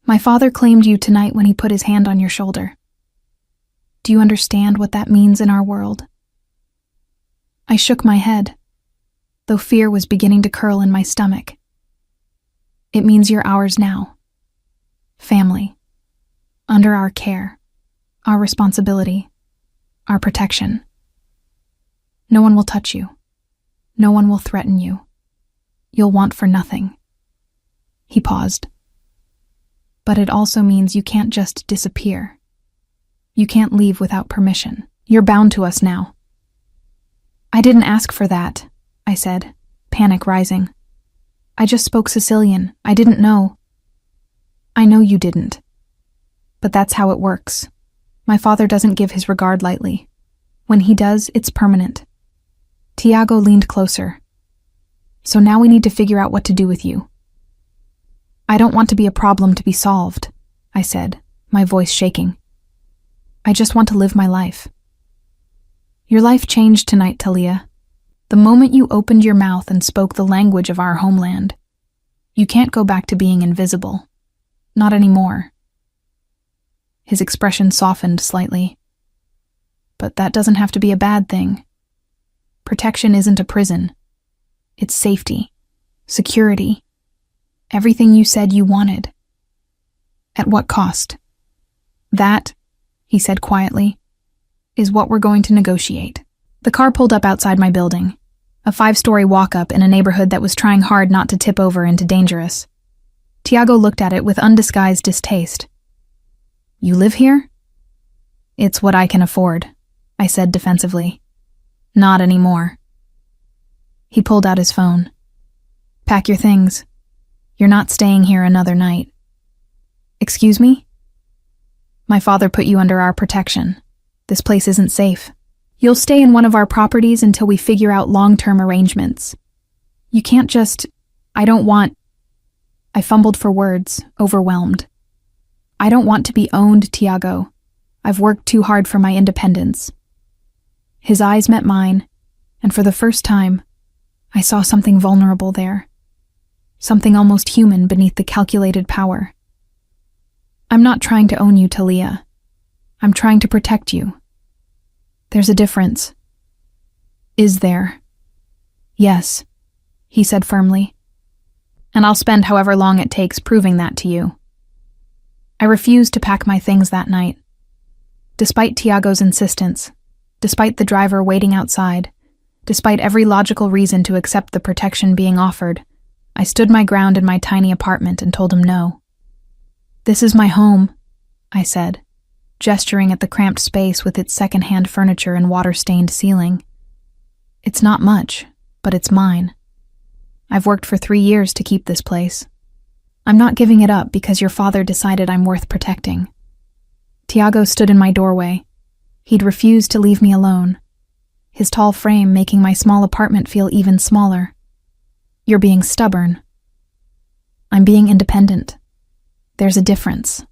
Speaker 2: My father claimed you tonight when he put his hand on your shoulder. Do you understand what that means in our world?" I shook my head, though fear was beginning to curl in my stomach. "It means you're ours now. Family. Under our care. Our responsibility. Our protection. No one will touch you. No one will threaten you. You'll want for nothing." He paused. "But it also means you can't just disappear. You can't leave without permission. You're bound to us now." "I didn't ask for that," I said, panic rising. "I just spoke Sicilian. I didn't know." "I know you didn't. But that's how it works. My father doesn't give his regard lightly. When he does, it's permanent." Tiago leaned closer. "So now we need to figure out what to do with you." "I don't want to be a problem to be solved," I said, my voice shaking. "I just want to live my life." "Your life changed tonight, Talia. The moment you opened your mouth and spoke the language of our homeland. You can't go back to being invisible. Not anymore." His expression softened slightly. "But that doesn't have to be a bad thing. Protection isn't a prison. It's safety, security, everything you said you wanted." "At what cost?" "That," he said quietly, "is what we're going to negotiate." The car pulled up outside my building, a 5-story walk-up in a neighborhood that was trying hard not to tip over into dangerous. Tiago looked at it with undisguised distaste. "You live here?" "It's what I can afford," I said defensively. "Not anymore." He pulled out his phone. "Pack your things. You're not staying here another night." "Excuse me?" "My father put you under our protection. This place isn't safe. You'll stay in one of our properties until we figure out long-term arrangements. You can't just... I don't want..." I fumbled for words, overwhelmed. "I don't want to be owned, Tiago. I've worked too hard for my independence." His eyes met mine, and for the first time, I saw something vulnerable there. Something almost human beneath the calculated power. "I'm not trying to own you, Talia. I'm trying to protect you. There's a difference." "Is there?" "Yes," he said firmly. "And I'll spend however long it takes proving that to you." I refused to pack my things that night. Despite Tiago's insistence, despite the driver waiting outside, despite every logical reason to accept the protection being offered, I stood my ground in my tiny apartment and told him no. "This is my home," I said, gesturing at the cramped space with its second-hand furniture and water-stained ceiling. "It's not much, but it's mine. I've worked for 3 years to keep this place. I'm not giving it up because your father decided I'm worth protecting." Tiago stood in my doorway. He'd refused to leave me alone. his tall frame making my small apartment feel even smaller. You're being stubborn. I'm being independent. There's a difference.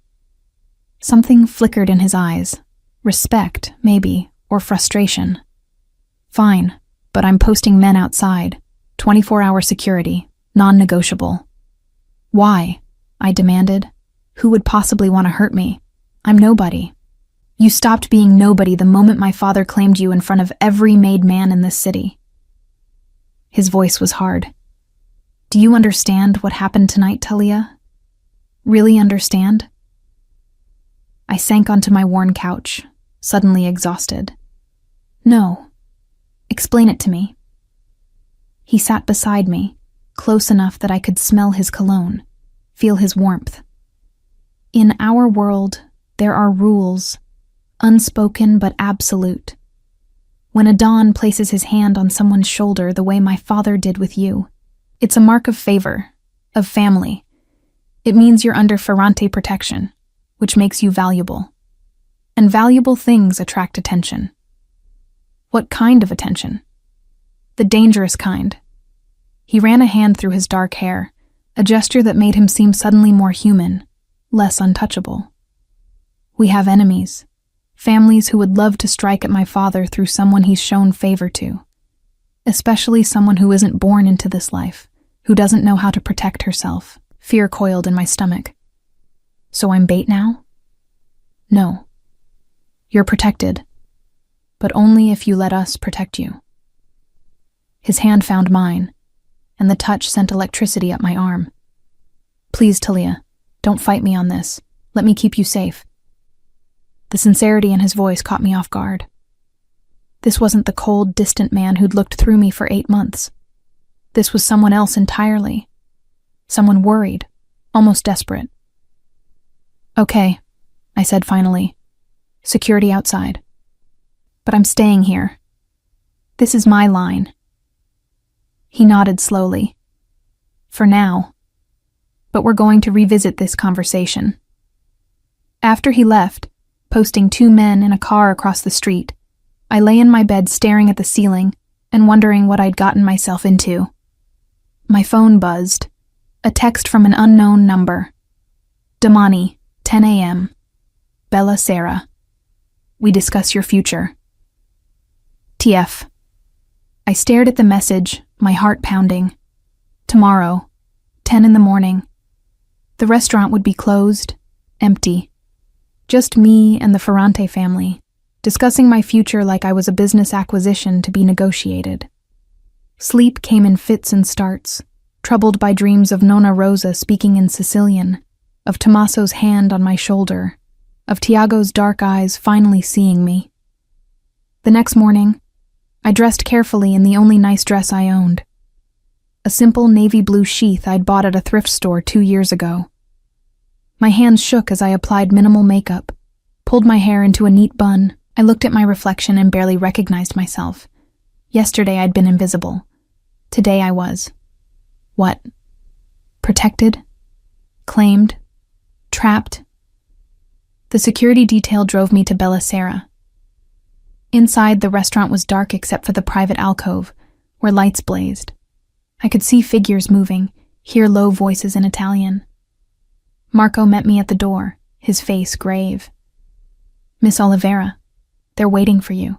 Speaker 2: Something flickered in his eyes. Respect, maybe, or frustration. Fine, but I'm posting men outside. 24-hour security, non-negotiable. Why? I demanded. Who would possibly want to hurt me? I'm nobody. You stopped being nobody the moment my father claimed you in front of every made man in this city. His voice was hard. Do you understand what happened tonight, Talia? Really understand? I sank onto my worn couch, suddenly exhausted. No. Explain it to me. He sat beside me, close enough that I could smell his cologne, feel his warmth. In our world, there are rules, unspoken but absolute. When a Don places his hand on someone's shoulder the way my father did with you, it's a mark of favor, of family. It means you're under Ferrante protection, which makes you valuable. And valuable things attract attention. What kind of attention? The dangerous kind. He ran a hand through his dark hair, a gesture that made him seem suddenly more human, less untouchable. We have enemies, families who would love to strike at my father through someone he's shown favor to, especially someone who isn't born into this life, who doesn't know how to protect herself. Fear coiled in my stomach. So I'm bait now? No. You're protected, but only if you let us protect you. His hand found mine, and the touch sent electricity up my arm. Please, Talia, don't fight me on this. Let me keep you safe. The sincerity in his voice caught me off guard. This wasn't the cold, distant man who'd looked through me for 8 months. This was someone else entirely. Someone worried, almost desperate. Okay, I said finally. Security outside. But I'm staying here. This is my line. He nodded slowly. For now. But we're going to revisit this conversation. After he left, posting 2 men in a car across the street, I lay in my bed staring at the ceiling and wondering what I'd gotten myself into. My phone buzzed. A text from an unknown number. Domani, 10 a.m. Bella Sera. We discuss your future. TF. I stared at the message, my heart pounding. Tomorrow, 10 in the morning. The restaurant would be closed, empty. Just me and the Ferrante family, discussing my future like I was a business acquisition to be negotiated. Sleep came in fits and starts, troubled by dreams of Nonna Rosa speaking in Sicilian, of Tommaso's hand on my shoulder, of Tiago's dark eyes finally seeing me. The next morning, I dressed carefully in the only nice dress I owned. A simple navy blue sheath I'd bought at a thrift store 2 years ago. My hands shook as I applied minimal makeup, pulled my hair into a neat bun. I looked at my reflection and barely recognized myself. Yesterday I'd been invisible. Today I was. What? Protected? Claimed? Trapped? The security detail drove me to Bella Sera. Inside, the restaurant was dark except for the private alcove, where lights blazed. I could see figures moving, hear low voices in Italian. Marco met me at the door, his face grave. Miss Oliveira, they're waiting for you.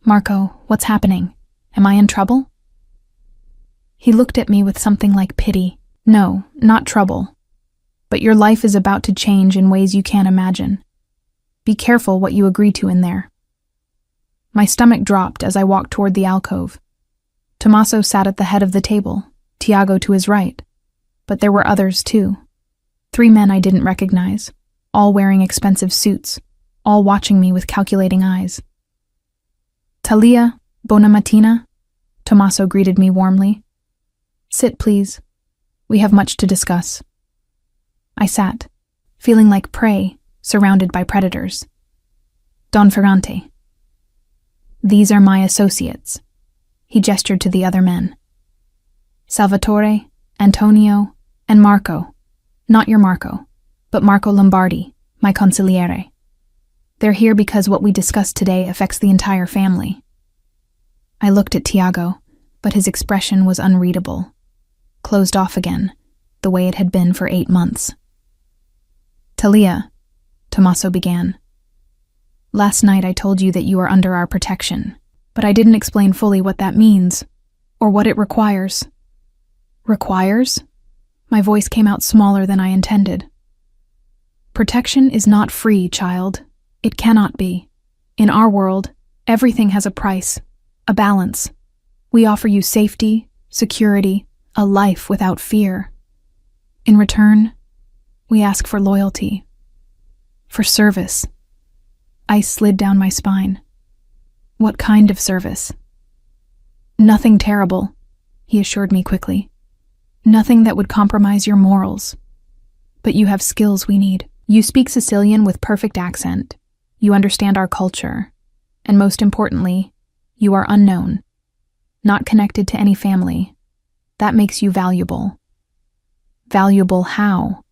Speaker 2: Marco, what's happening? Am I in trouble? He looked at me with something like pity. No, not trouble. But your life is about to change in ways you can't imagine. Be careful what you agree to in there. My stomach dropped as I walked toward the alcove. Tommaso sat at the head of the table, Tiago to his right. But there were others too. 3 men I didn't recognize, all wearing expensive suits, all watching me with calculating eyes. Talia, buona mattina, Tommaso greeted me warmly. Sit, please. We have much to discuss. I sat, feeling like prey, surrounded by predators. Don Ferrante. These are my associates. He gestured to the other men. Salvatore, Antonio, and Marco. Not your Marco, but Marco Lombardi, my consigliere. They're here because what we discussed today affects the entire family. I looked at Tiago, but his expression was unreadable. Closed off again, the way it had been for 8 months. Talia, Tommaso began. Last night I told you that you are under our protection, but I didn't explain fully what that means, or what it requires. Requires? My voice came out smaller than I intended. Protection is not free, child. It cannot be. In our world, everything has a price, a balance. We offer you safety, security, a life without fear. In return, we ask for loyalty, for service. Ice slid down my spine. What kind of service? Nothing terrible, he assured me quickly. Nothing that would compromise your morals. But you have skills we need. You speak Sicilian with perfect accent. You understand our culture. And most importantly, you are unknown, not connected to any family. That makes you valuable. Valuable how?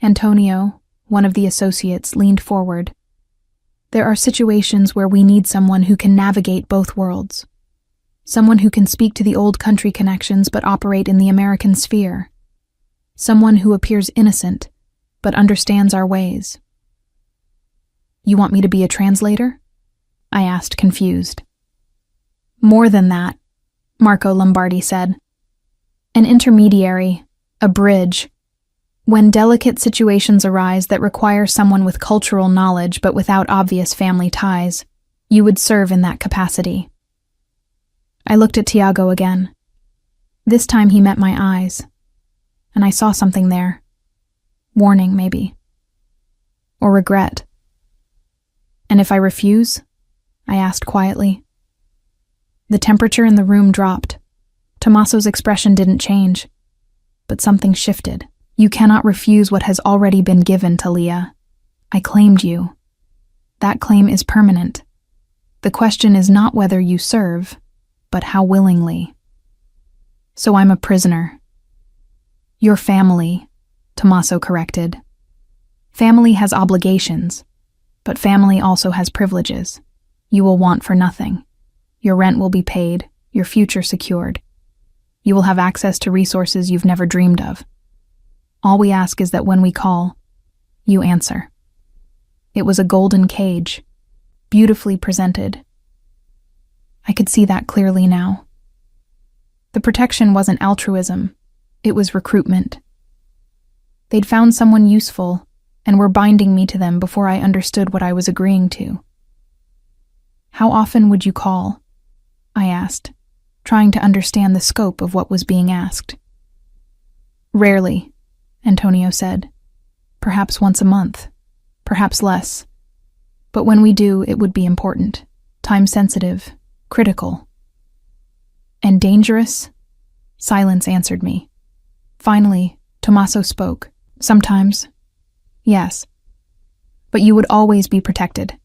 Speaker 2: Antonio, one of the associates, leaned forward. There are situations where we need someone who can navigate both worlds. Someone who can speak to the old country connections but operate in the American sphere. Someone who appears innocent but understands our ways. You want me to be a translator? I asked, confused. More than that, Marco Lombardi said. An intermediary, a bridge. When delicate situations arise that require someone with cultural knowledge but without obvious family ties, you would serve in that capacity. I looked at Tiago again. This time he met my eyes, and I saw something there. Warning, maybe. Or regret. And if I refuse? I asked quietly. The temperature in the room dropped. Tommaso's expression didn't change, but something shifted. You cannot refuse what has already been given, Talia. I claimed you. That claim is permanent. The question is not whether you serve, but how willingly. So I'm a prisoner. Your family, Tommaso corrected. Family has obligations, but family also has privileges. You will want for nothing. Your rent will be paid, your future secured. You will have access to resources you've never dreamed of. All we ask is that when we call, you answer. It was a golden cage, beautifully presented. I could see that clearly now. The protection wasn't altruism, it was recruitment. They'd found someone useful and were binding me to them before I understood what I was agreeing to. How often would you call? I asked, trying to understand the scope of what was being asked. Rarely, Antonio said. Perhaps once a month, perhaps less. But when we do, it would be important, time-sensitive, critical. And dangerous? Silence answered me. Finally, Tommaso spoke. Sometimes. Yes. But you would always be protected.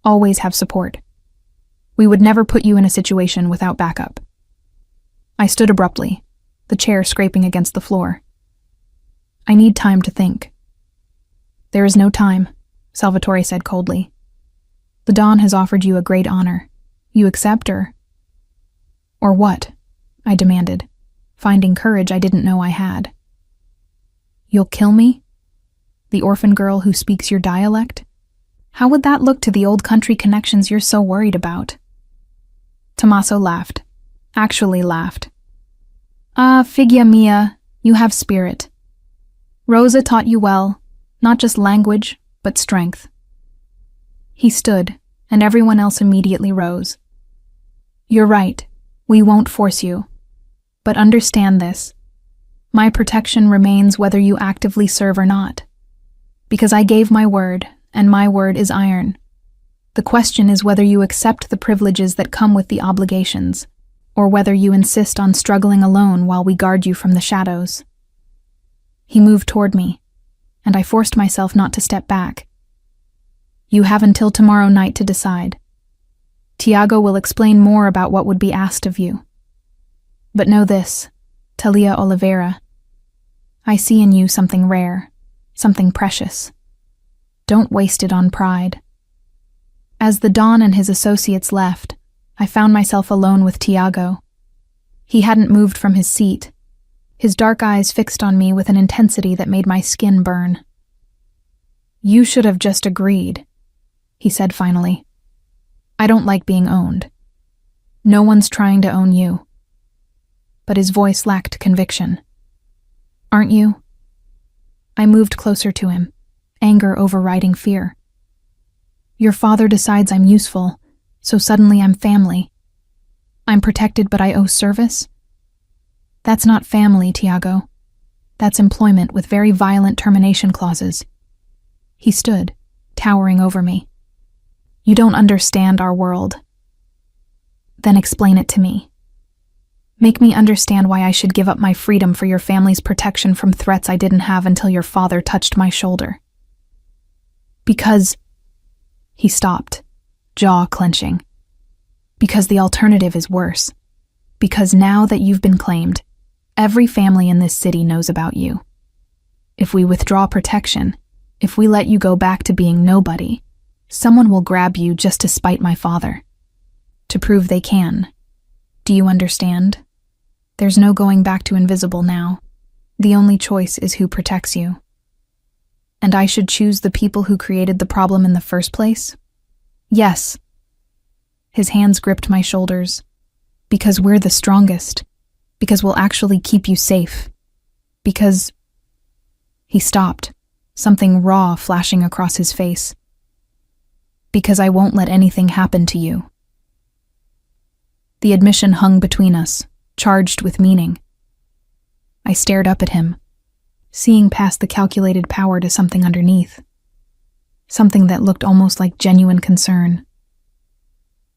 Speaker 2: Always have support. We would never put you in a situation without backup. I stood abruptly, the chair scraping against the floor. I need time to think. There is no time, Salvatore said coldly. The Don has offered you a great honor. You accept or what? I demanded, finding courage I didn't know I had. You'll kill me? The orphan girl who speaks your dialect? How would that look to the old country connections you're so worried about? Tommaso laughed. Actually laughed. Ah, figlia mia, you have spirit. Rosa taught you well, not just language, but strength. He stood, and everyone else immediately rose. You're right, we won't force you. But understand this. My protection remains whether you actively serve or not. Because I gave my word, and my word is iron. The question is whether you accept the privileges that come with the obligations, or whether you insist on struggling alone while we guard you from the shadows. He moved toward me, and I forced myself not to step back. You have until tomorrow night to decide. Tiago will explain more about what would be asked of you. But know this, Talia Oliveira. I see in you something rare, something precious. Don't waste it on pride. As the Don and his associates left, I found myself alone with Tiago. He hadn't moved from his seat, his dark eyes fixed on me with an intensity that made my skin burn. "You should have just agreed," he said finally. "I don't like being owned. No one's trying to own you." But his voice lacked conviction. "Aren't you?" I moved closer to him, anger overriding fear. "Your father decides I'm useful, so suddenly I'm family. I'm protected, but I owe service? That's not family, Tiago. That's employment with very violent termination clauses." He stood, towering over me. "You don't understand our world." "Then explain it to me. Make me understand why I should give up my freedom for your family's protection from threats I didn't have until your father touched my shoulder." "Because—" He stopped, jaw clenching. "Because the alternative is worse. Because now that you've been claimed, every family in this city knows about you. If we withdraw protection, if we let you go back to being nobody, someone will grab you just to spite my father. To prove they can. Do you understand? There's no going back to invisible now. The only choice is who protects you. And I should choose the people who created the problem in the first place? Yes." His hands gripped my shoulders. "Because we're the strongest. Because we'll actually keep you safe. Because—" He stopped, something raw flashing across his face. "Because I won't let anything happen to you." The admission hung between us, charged with meaning. I stared up at him, seeing past the calculated power to something underneath. Something that looked almost like genuine concern.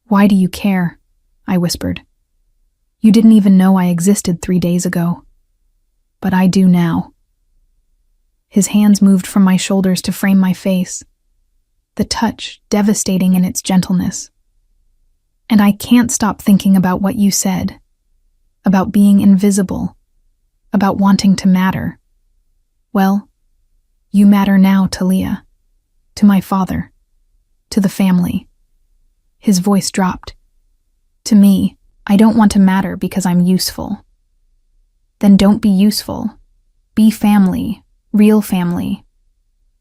Speaker 2: "Why do you care?" I whispered. "You didn't even know I existed 3 days ago. But I do now." His hands moved from my shoulders to frame my face, the touch devastating in its gentleness. "And I can't stop thinking about what you said, about being invisible, about wanting to matter. Well, you matter now, Talia, to my father, to the family." His voice dropped. "To me, I don't want to matter because I'm useful." "Then don't be useful. Be family, real family.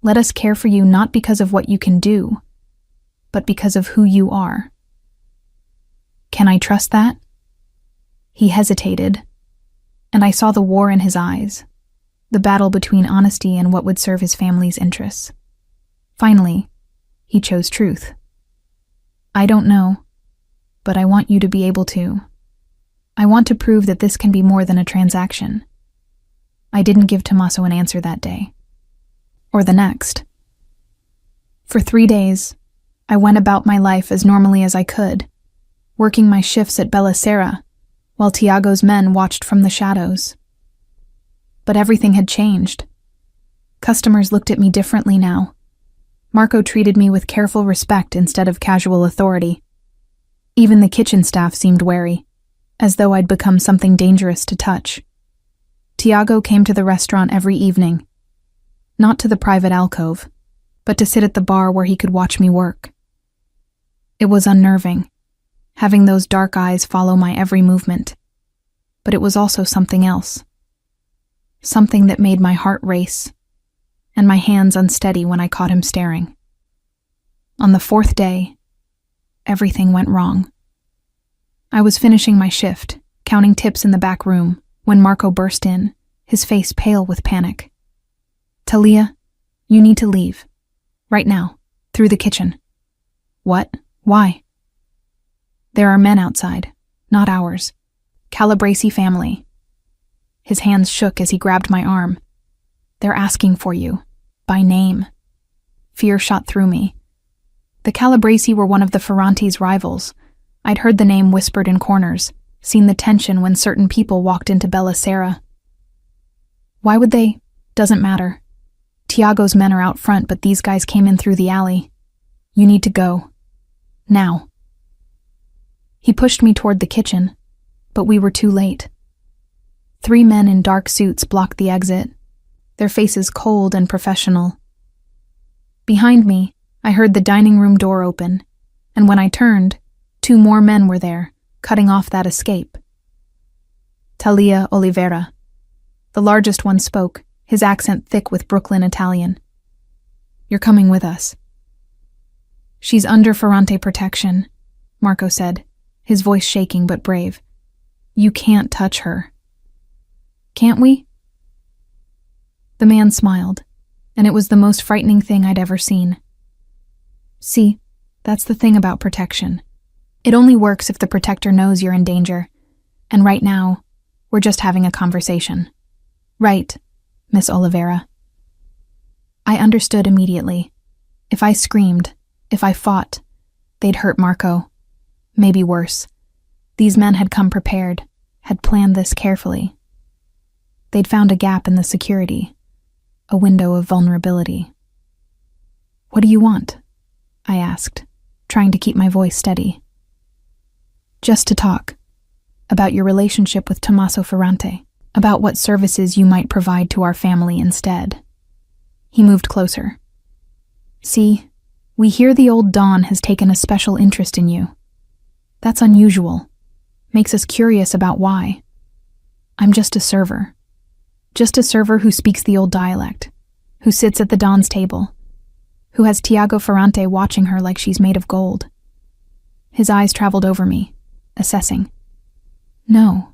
Speaker 2: Let us care for you not because of what you can do, but because of who you are." "Can I trust that?" He hesitated, and I saw the war in his eyes, the battle between honesty and what would serve his family's interests. Finally, he chose truth. "I don't know, but I want you to be able to. I want to prove that this can be more than a transaction." I didn't give Tommaso an answer that day, or the next. For 3 days, I went about my life as normally as I could, working my shifts at Bella Sera, while Tiago's men watched from the shadows. But everything had changed. Customers looked at me differently now. Marco treated me with careful respect instead of casual authority. Even the kitchen staff seemed wary, as though I'd become something dangerous to touch. Tiago came to the restaurant every evening, not to the private alcove, but to sit at the bar where he could watch me work. It was unnerving, having those dark eyes follow my every movement, but it was also something else. Something that made my heart race, and my hands unsteady when I caught him staring. On the 4th day, everything went wrong. I was finishing my shift, counting tips in the back room, when Marco burst in, his face pale with panic. "Talia, you need to leave. Right now, through the kitchen." "What? Why?" "There are men outside, not ours. Calabresi family." His hands shook as he grabbed my arm. "They're asking for you, by name." Fear shot through me. The Calabresi were one of the Ferranti's rivals. I'd heard the name whispered in corners, seen the tension when certain people walked into Bella Sera. "Why would they? Doesn't matter. Tiago's men are out front, but these guys came in through the alley. You need to go. Now." He pushed me toward the kitchen, but we were too late. 3 men in dark suits blocked the exit, their faces cold and professional. Behind me, I heard the dining room door open, and when I turned, 2 more men were there, cutting off that escape. Talia Oliveira. The largest one spoke, his accent thick with Brooklyn Italian. "You're coming with us." "She's under Ferrante protection," Marco said, his voice shaking but brave. "You can't touch her." "Can't we?" The man smiled, and it was the most frightening thing I'd ever seen. "See, that's the thing about protection. It only works if the protector knows you're in danger, and right now, we're just having a conversation." "Right, Miss Oliveira." I understood immediately. If I screamed, if I fought, they'd hurt Marco. Maybe worse. These men had come prepared, had planned this carefully. They'd found a gap in the security, a window of vulnerability. "What do you want?" I asked, trying to keep my voice steady. "Just to talk. About your relationship with Tommaso Ferrante. About what services you might provide to our family instead." He moved closer. "See, we hear the old Don has taken a special interest in you. That's unusual. Makes us curious about why. I'm just a server. Just a server who speaks the old dialect, who sits at the Don's table, who has Tiago Ferrante watching her like she's made of gold." His eyes traveled over me, assessing. "No,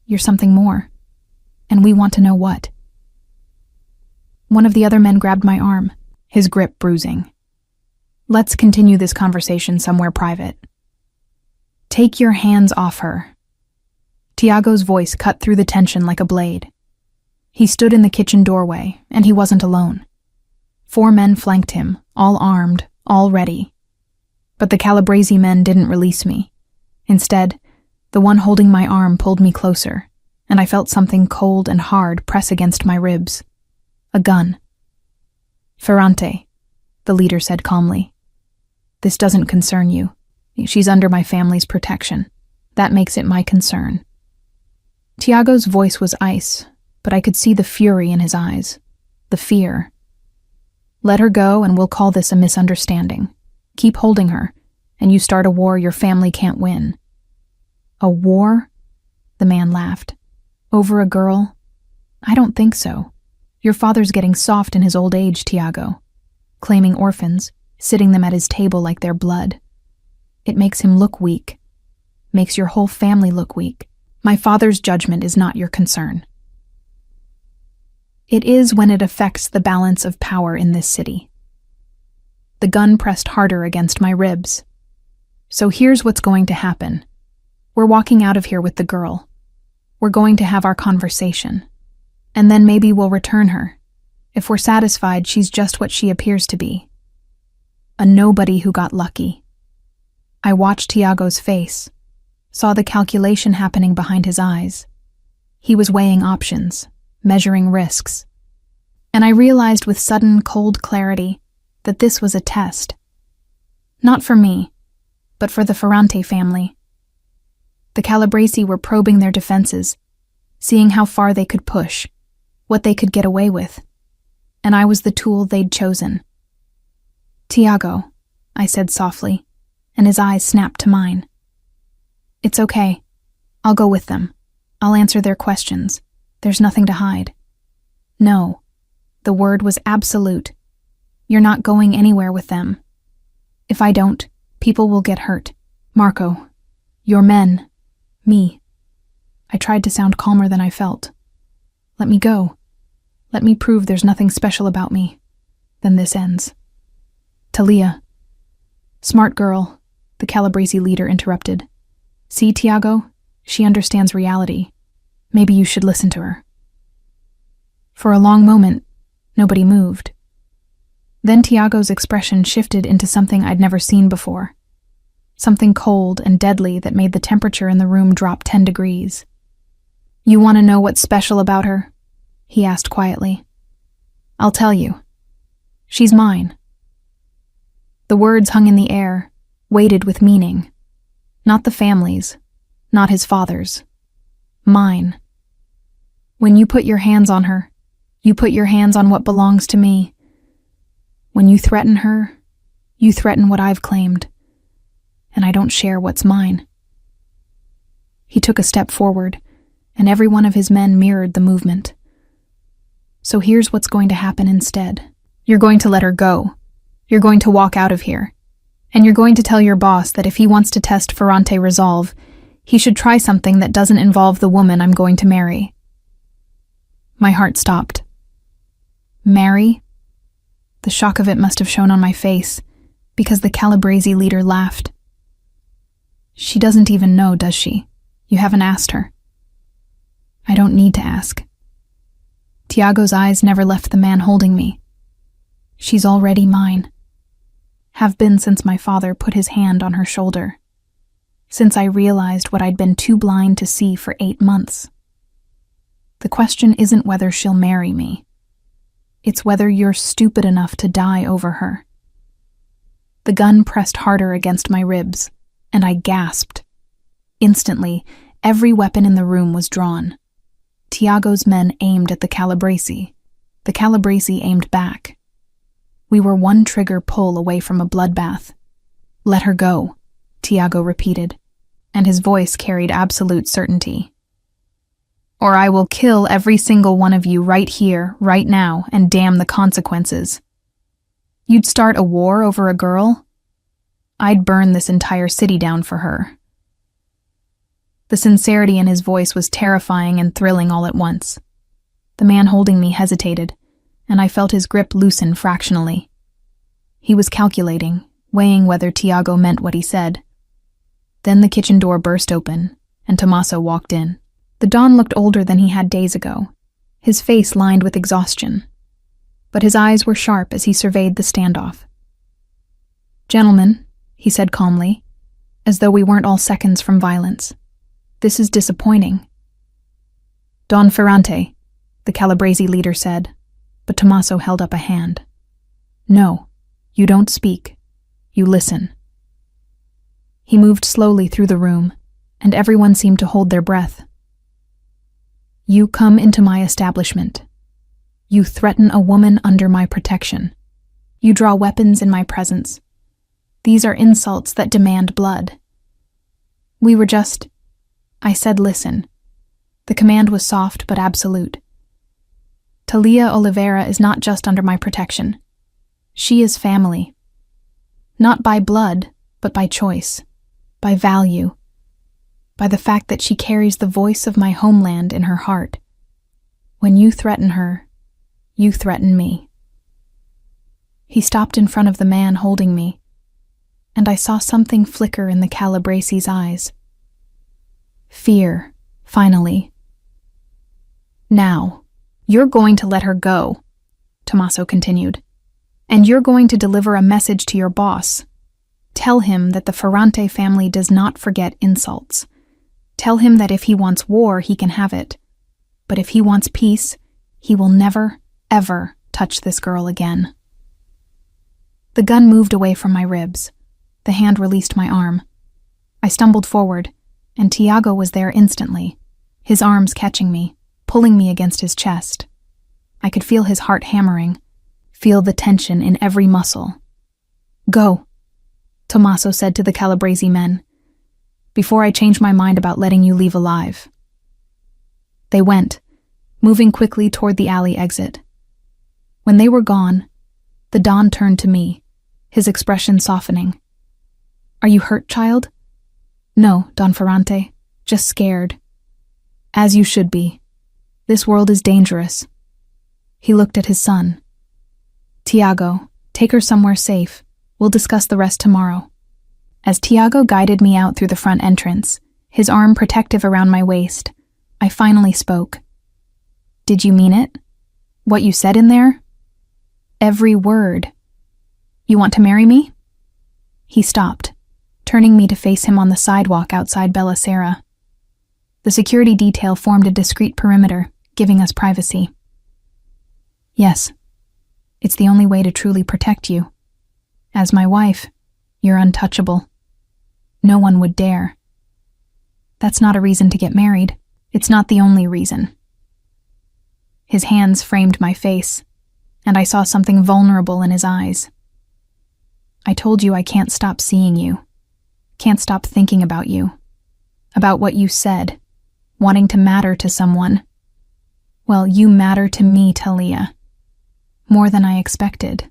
Speaker 2: you're something more. And we want to know what." One of the other men grabbed my arm, his grip bruising. "Let's continue this conversation somewhere private." "Take your hands off her." Tiago's voice cut through the tension like a blade. He stood in the kitchen doorway, and he wasn't alone. 4 men flanked him, all armed, all ready. But the Calabrese men didn't release me. Instead, the one holding my arm pulled me closer, and I felt something cold and hard press against my ribs. A gun. "Ferrante," the leader said calmly. "This doesn't concern you. She's under my family's protection. That makes it my concern." Tiago's voice was ice, but I could see the fury in his eyes, the fear. "Let her go and we'll call this a misunderstanding. Keep holding her, and you start a war your family can't win." "A war?" The man laughed. "Over a girl? I don't think so. Your father's getting soft in his old age, Tiago. Claiming orphans, sitting them at his table like they're blood. It makes him look weak. Makes your whole family look weak. My father's judgment is not your concern." It is when it affects the balance of power in this city. The gun pressed harder against my ribs. "So here's what's going to happen. We're walking out of here with the girl. We're going to have our conversation. And then maybe we'll return her. If we're satisfied, she's just what she appears to be. A nobody who got lucky." I watched Tiago's face, saw the calculation happening behind his eyes. He was weighing options, measuring risks. And I realized with sudden, cold clarity that this was a test. Not for me, but for the Ferrante family. The Calabrese were probing their defenses, seeing how far they could push, what they could get away with. And I was the tool they'd chosen. "Tiago," I said softly, and his eyes snapped to mine. "It's okay. I'll go with them. I'll answer their questions. There's nothing to hide." "No." The word was absolute. "You're not going anywhere with them. If I don't, people will get hurt. Marco, your men, me." I tried to sound calmer than I felt. "Let me go. Let me prove there's nothing special about me. Then this ends." "Talia." "Smart girl," the Calabrese leader interrupted. "See, Tiago? She understands reality. Maybe you should listen to her." For a long moment, nobody moved. Then Tiago's expression shifted into something I'd never seen before. Something cold and deadly that made the temperature in the room drop 10 degrees. "You want to know what's special about her?" he asked quietly. "I'll tell you. She's mine." The words hung in the air, weighted with meaning. Not the family's, not his father's. Mine. When you put your hands on her, you put your hands on what belongs to me. When you threaten her, you threaten what I've claimed. and I don't share what's mine." He took a step forward, and every one of his men mirrored the movement. "So here's what's going to happen instead. You're going to let her go. You're going to walk out of here. And you're going to tell your boss that if he wants to test Ferrante resolve, he should try something that doesn't involve the woman I'm going to marry." My heart stopped. Marry? The shock of it must have shown on my face, because the Calabrese leader laughed. "She doesn't even know, does she? You haven't asked her." "I don't need to ask." Tiago's eyes never left the man holding me. "She's already mine. Have been since my father put his hand on her shoulder. Since I realized what I'd been too blind to see for 8 months. The question isn't whether she'll marry me. It's whether you're stupid enough to die over her." The gun pressed harder against my ribs, and I gasped. Instantly, every weapon in the room was drawn. Tiago's men aimed at the Calabrese. The Calabrese aimed back. We were one trigger pull away from a bloodbath. "Let her go," Tiago repeated, and his voice carried absolute certainty. "Or I will kill every single one of you right here, right now, and damn the consequences. You'd start a war over a girl? I'd burn this entire city down for her." The sincerity in his voice was terrifying and thrilling all at once. The man holding me hesitated, and I felt his grip loosen fractionally. He was calculating, weighing whether Tiago meant what he said. Then the kitchen door burst open, and Tommaso walked in. The Don looked older than he had days ago, his face lined with exhaustion. But his eyes were sharp as he surveyed the standoff. "Gentlemen," he said calmly, as though we weren't all seconds from violence, "this is disappointing." "Don Ferrante," the Calabrese leader said, but Tommaso held up a hand. "No, you don't speak. You listen." He moved slowly through the room, and everyone seemed to hold their breath. "You come into my establishment. You threaten a woman under my protection. You draw weapons in my presence. These are insults that demand blood. We were just..." I said listen. The command was soft but absolute. "Talia Oliveira is not just under my protection. She is family. Not by blood, but by choice, by value, by the fact that she carries the voice of my homeland in her heart. When you threaten her, you threaten me." He stopped in front of the man holding me, and I saw something flicker in the Calabrese's eyes. Fear, finally. "Now, you're going to let her go," Tommaso continued, "and you're going to deliver a message to your boss. Tell him that the Ferrante family does not forget insults. Tell him that if he wants war, he can have it. But if he wants peace, he will never, ever touch this girl again." The gun moved away from my ribs. The hand released my arm. I stumbled forward, and Tiago was there instantly, his arms catching me, pulling me against his chest. I could feel his heart hammering, feel the tension in every muscle. "Go," Tommaso said to the Calabrese men, "before I change my mind about letting you leave alive." They went, moving quickly toward the alley exit. When they were gone, the Don turned to me, his expression softening. "Are you hurt, child?" "No, Don Ferrante, just scared." "As you should be. This world is dangerous." He looked at his son. "Tiago, take her somewhere safe. We'll discuss the rest tomorrow." As Tiago guided me out through the front entrance, his arm protective around my waist, I finally spoke. "Did you mean it? What you said in there?" "Every word." "You want to marry me?" He stopped, turning me to face him on the sidewalk outside Bella Sera. The security detail formed a discreet perimeter, giving us privacy. "Yes. It's the only way to truly protect you. As my wife, you're untouchable. No one would dare. That's not a reason to get married. It's not the only reason." His hands framed my face, and I saw something vulnerable in his eyes. "I told you I can't stop seeing you. Can't stop thinking about you. About what you said. Wanting to matter to someone. Well, you matter to me, Talia. More than I expected.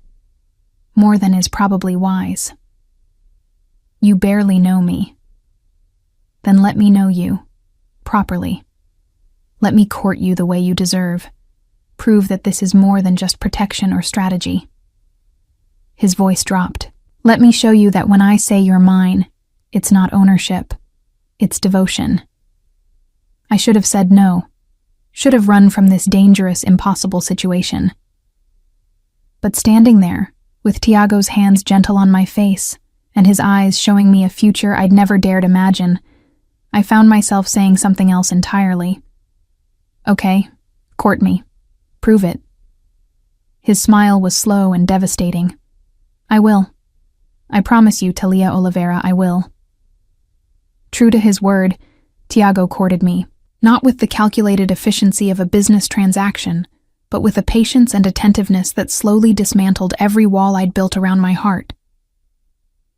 Speaker 2: More than is probably wise. You barely know me. Then let me know you. Properly. Let me court you the way you deserve. Prove that this is more than just protection or strategy. His voice dropped. Let me show you that when I say you're mine, it's not ownership. It's devotion. I should have said no. Should have run from this dangerous, impossible situation. But standing there, with Tiago's hands gentle on my face, and his eyes showing me a future I'd never dared imagine, I found myself saying something else entirely. Okay, court me. Prove it. His smile was slow and devastating. I will. I promise you, Talia Oliveira, I will. True to his word, Tiago courted me, not with the calculated efficiency of a business transaction, but with a patience and attentiveness that slowly dismantled every wall I'd built around my heart.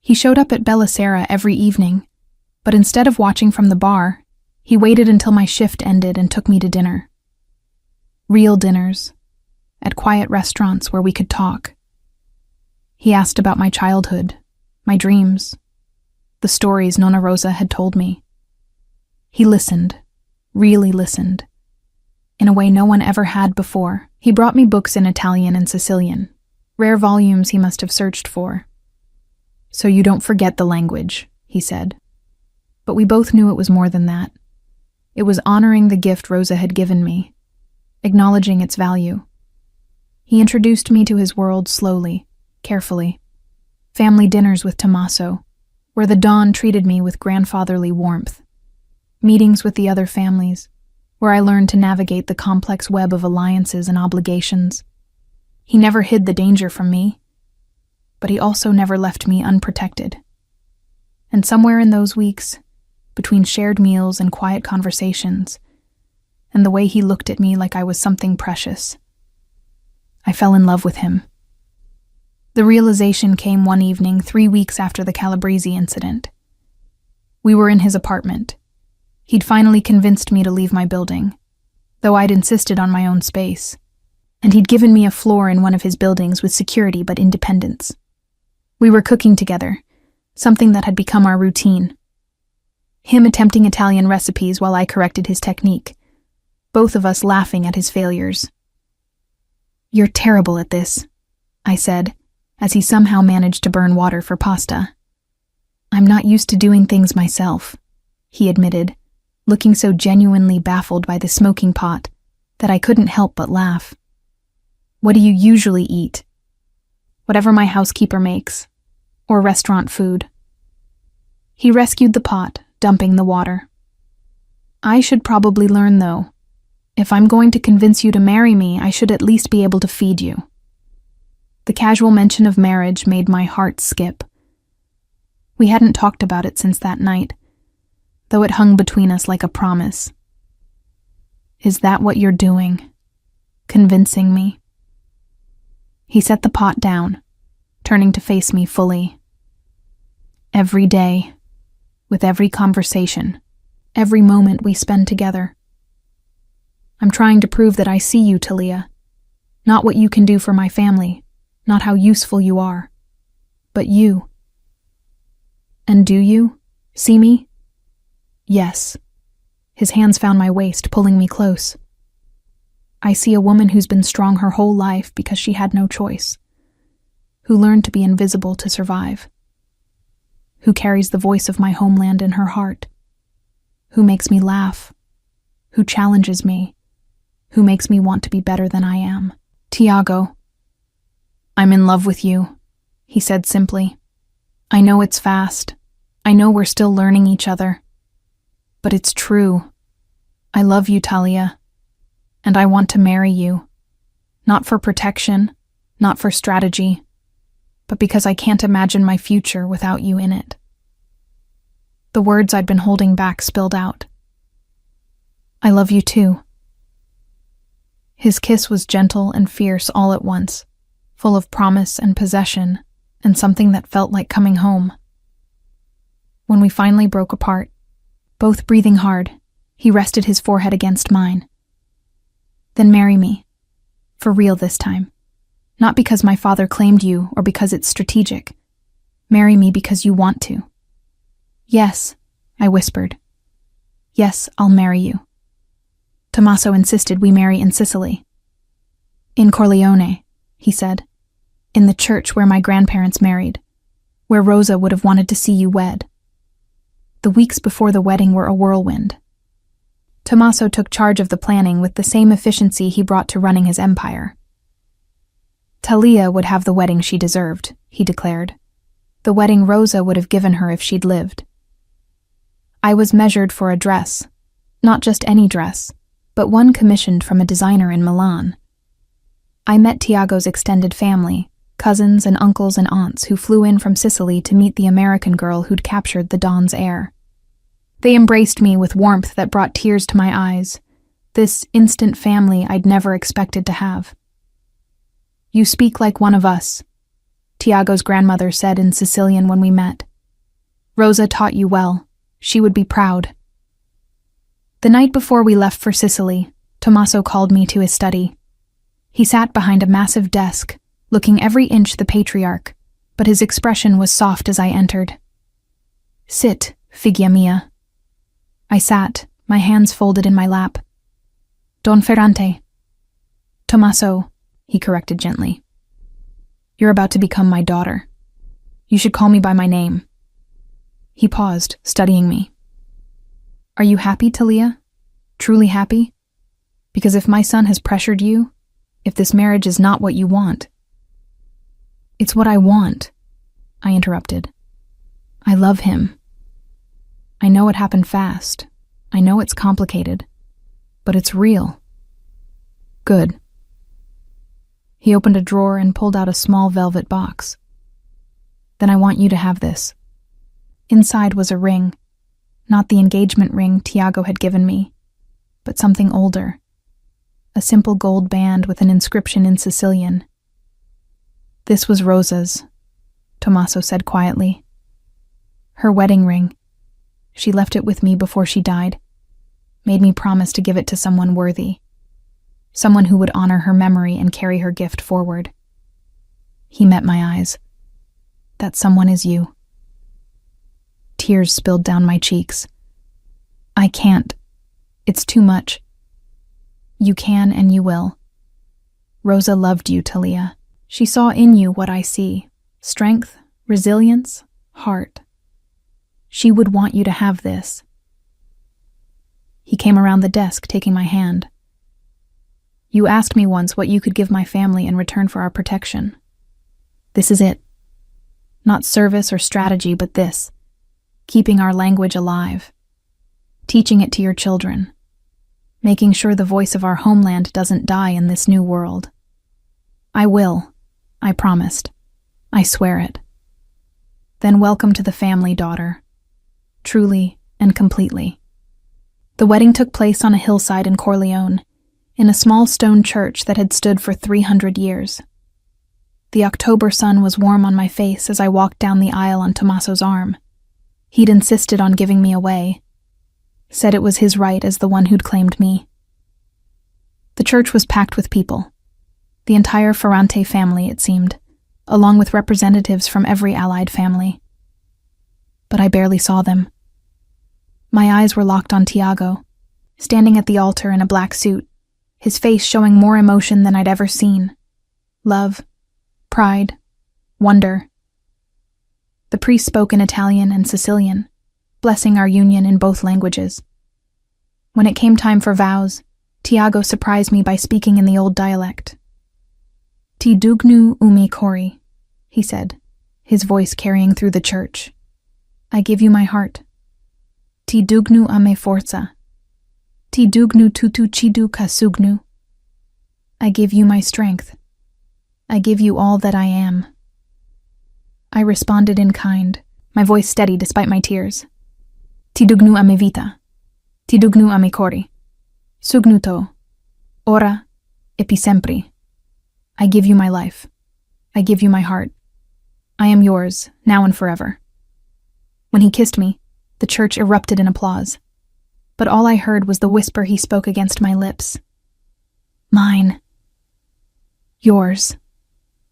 Speaker 2: He showed up at Bella Sera every evening, but instead of watching from the bar, he waited until my shift ended and took me to dinner. Real dinners, at quiet restaurants where we could talk. He asked about my childhood, my dreams, the stories Nonna Rosa had told me. He listened, really listened, in a way no one ever had before. He brought me books in Italian and Sicilian, rare volumes he must have searched for. So you don't forget the language, he said. But we both knew it was more than that. It was honoring the gift Rosa had given me, acknowledging its value. He introduced me to his world slowly, carefully. Family dinners with Tommaso, where the Don treated me with grandfatherly warmth. Meetings with the other families, where I learned to navigate the complex web of alliances and obligations. He never hid the danger from me, but he also never left me unprotected. And somewhere in those weeks, between shared meals and quiet conversations, and the way he looked at me like I was something precious, I fell in love with him. The realization came one evening 3 weeks after the Calabrese incident. We were in his apartment. He'd finally convinced me to leave my building, though I'd insisted on my own space, and he'd given me a floor in one of his buildings with security but independence. We were cooking together, something that had become our routine. Him attempting Italian recipes while I corrected his technique, both of us laughing at his failures. "You're terrible at this," I said, as he somehow managed to burn water for pasta. "I'm not used to doing things myself," he admitted, looking so genuinely baffled by the smoking pot that I couldn't help but laugh. "What do you usually eat?" "Whatever my housekeeper makes, or restaurant food." He rescued the pot, dumping the water. "I should probably learn, though. If I'm going to convince you to marry me, I should at least be able to feed you." The casual mention of marriage made my heart skip. We hadn't talked about it since that night, though it hung between us like a promise. "Is that what you're doing? Convincing me?" He set the pot down, turning to face me fully. "Every day, with every conversation, every moment we spend together. I'm trying to prove that I see you, Talia. Not what you can do for my family, not how useful you are, but you." "And do you see me?" "Yes." His hands found my waist, pulling me close. "I see a woman who's been strong her whole life because she had no choice, who learned to be invisible to survive, who carries the voice of my homeland in her heart, who makes me laugh, who challenges me, who makes me want to be better than I am. Tiago." "I'm in love with you," he said simply. "I know it's fast. I know we're still learning each other. But it's true. I love you, Talia. And I want to marry you. Not for protection, not for strategy, but because I can't imagine my future without you in it." The words I'd been holding back spilled out. "I love you too." His kiss was gentle and fierce all at once, full of promise and possession, and something that felt like coming home. When we finally broke apart, both breathing hard, he rested his forehead against mine. Then marry me. For real this time. Not because my father claimed you or because it's strategic. Marry me because you want to. Yes, I whispered. Yes, I'll marry you. Tommaso insisted we marry in Sicily. In Corleone, he said. In the church where my grandparents married. Where Rosa would have wanted to see you wed. The weeks before the wedding were a whirlwind. Tommaso took charge of the planning with the same efficiency he brought to running his empire. Talia would have the wedding she deserved, he declared. The wedding Rosa would have given her if she'd lived. I was measured for a dress, not just any dress, but one commissioned from a designer in Milan. I met Tiago's extended family, cousins and uncles and aunts who flew in from Sicily to meet the American girl who'd captured the Don's heir. They embraced me with warmth that brought tears to my eyes, this instant family I'd never expected to have. You speak like one of us, Tiago's grandmother said in Sicilian when we met. Rosa taught you well. She would be proud. The night before we left for Sicily, Tommaso called me to his study. He sat behind a massive desk, looking every inch the patriarch, but his expression was soft as I entered. Sit, figlia mia. I sat, my hands folded in my lap. Don Ferrante. Tommaso, he corrected gently. You're about to become my daughter. You should call me by my name. He paused, studying me. Are you happy, Talia? Truly happy? Because if my son has pressured you, if this marriage is not what you want... It's what I want, I interrupted. I love him. I know it happened fast. I know it's complicated. But it's real. Good. He opened a drawer and pulled out a small velvet box. Then I want you to have this. Inside was a ring, not the engagement ring Tiago had given me, but something older. A simple gold band with an inscription in Sicilian. This was Rosa's, Tommaso said quietly. Her wedding ring. She left it with me before she died, made me promise to give it to someone worthy, someone who would honor her memory and carry her gift forward. He met my eyes. That someone is you. Tears spilled down my cheeks. I can't. It's too much. You can and you will. Rosa loved you, Talia. She saw in you what I see. Strength, resilience, heart. She would want you to have this. He came around the desk, taking my hand. You asked me once what you could give my family in return for our protection. This is it. Not service or strategy, but this. Keeping our language alive. Teaching it to your children. Making sure the voice of our homeland doesn't die in this new world. I will. I promised. I swear it. Then welcome to the family, daughter. Truly and completely. The wedding took place on a hillside in Corleone, in a small stone church that had stood for 300 years. The October sun was warm on my face as I walked down the aisle on Tommaso's arm. He'd insisted on giving me away. Said it was his right as the one who'd claimed me. The church was packed with people. The entire Ferrante family, it seemed, along with representatives from every allied family. But I barely saw them. My eyes were locked on Tiago, standing at the altar in a black suit, his face showing more emotion than I'd ever seen. Love, pride, wonder. The priest spoke in Italian and Sicilian, blessing our union in both languages. When it came time for vows, Tiago surprised me by speaking in the old dialect. Ti dugnu umi cori, he said, his voice carrying through the church. I give you my heart. Ti dugnu a me forza. Ti dugnu tutu chidu kasugnu. I give you my strength. I give you all that I am. I responded in kind, my voice steady despite my tears. Ti dugnu a me vita. Ti dugnu a me cori. Sugnuto. Ora. Epi sempre. I give you my life. I give you my heart. I am yours, now and forever. When he kissed me, the church erupted in applause. But all I heard was the whisper he spoke against my lips. Mine. Yours,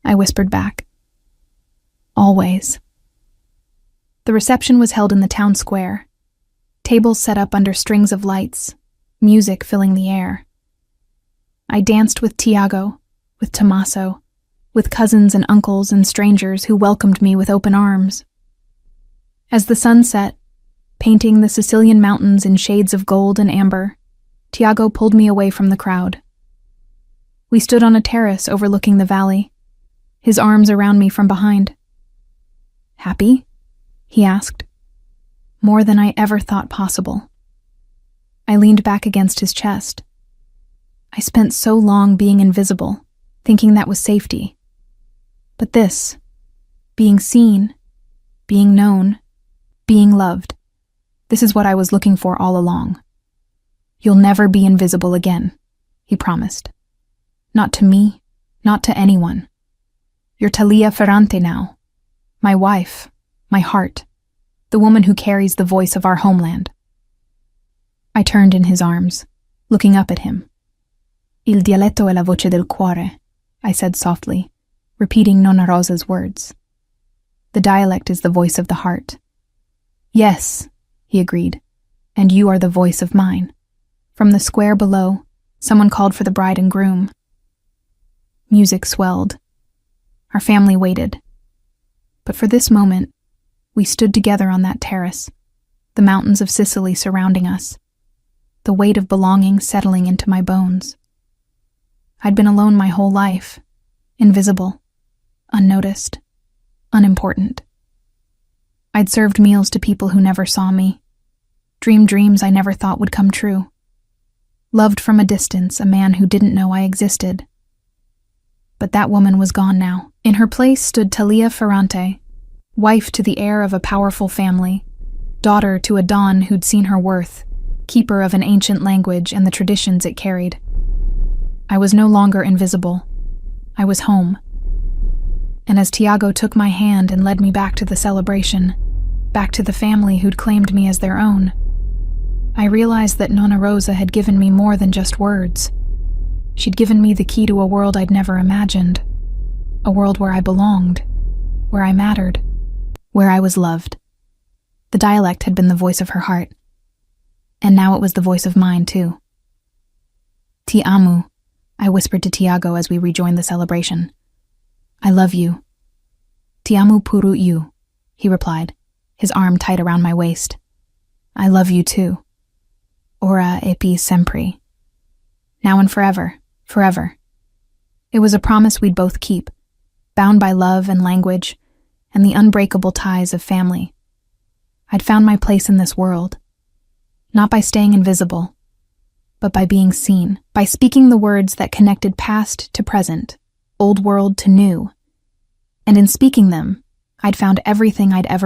Speaker 2: I whispered back. Always. The reception was held in the town square. Tables set up under strings of lights, music filling the air. I danced with Tiago, with Tommaso, with cousins and uncles and strangers who welcomed me with open arms. As the sun set, painting the Sicilian mountains in shades of gold and amber, Tiago pulled me away from the crowd. We stood on a terrace overlooking the valley, his arms around me from behind. Happy? He asked. More than I ever thought possible. I leaned back against his chest. I spent so long being invisible, thinking that was safety. But this, being seen, being known, being loved, this is what I was looking for all along. You'll never be invisible again, he promised. Not to me, not to anyone. You're Talia Ferrante now, my wife, my heart, the woman who carries the voice of our homeland. I turned in his arms, looking up at him. Il dialetto è la voce del cuore, I said softly, repeating Nonna Rosa's words. The dialect is the voice of the heart. Yes, he agreed, and you are the voice of mine. From the square below, someone called for the bride and groom. Music swelled. Our family waited. But for this moment, we stood together on that terrace, the mountains of Sicily surrounding us, the weight of belonging settling into my bones. I'd been alone my whole life, invisible, unnoticed, unimportant. I'd served meals to people who never saw me, dreamed dreams I never thought would come true, loved from a distance a man who didn't know I existed. But that woman was gone now. In her place stood Talia Ferrante, wife to the heir of a powerful family, daughter to a Don who'd seen her worth, keeper of an ancient language and the traditions it carried. I was no longer invisible. I was home. And as Tiago took my hand and led me back to the celebration, back to the family who'd claimed me as their own, I realized that Nonna Rosa had given me more than just words. She'd given me the key to a world I'd never imagined, a world where I belonged, where I mattered, where I was loved. The dialect had been the voice of her heart, and now it was the voice of mine too. Ti amo, I whispered to Tiago as we rejoined the celebration. I love you. Ti amo puru you, he replied, his arm tight around my waist. I love you too. Ora e pi sempre. Now and forever, forever. It was a promise we'd both keep, bound by love and language, and the unbreakable ties of family. I'd found my place in this world, not by staying invisible, but by being seen, by speaking the words that connected past to present, old world to new. And in speaking them, I'd found everything I'd ever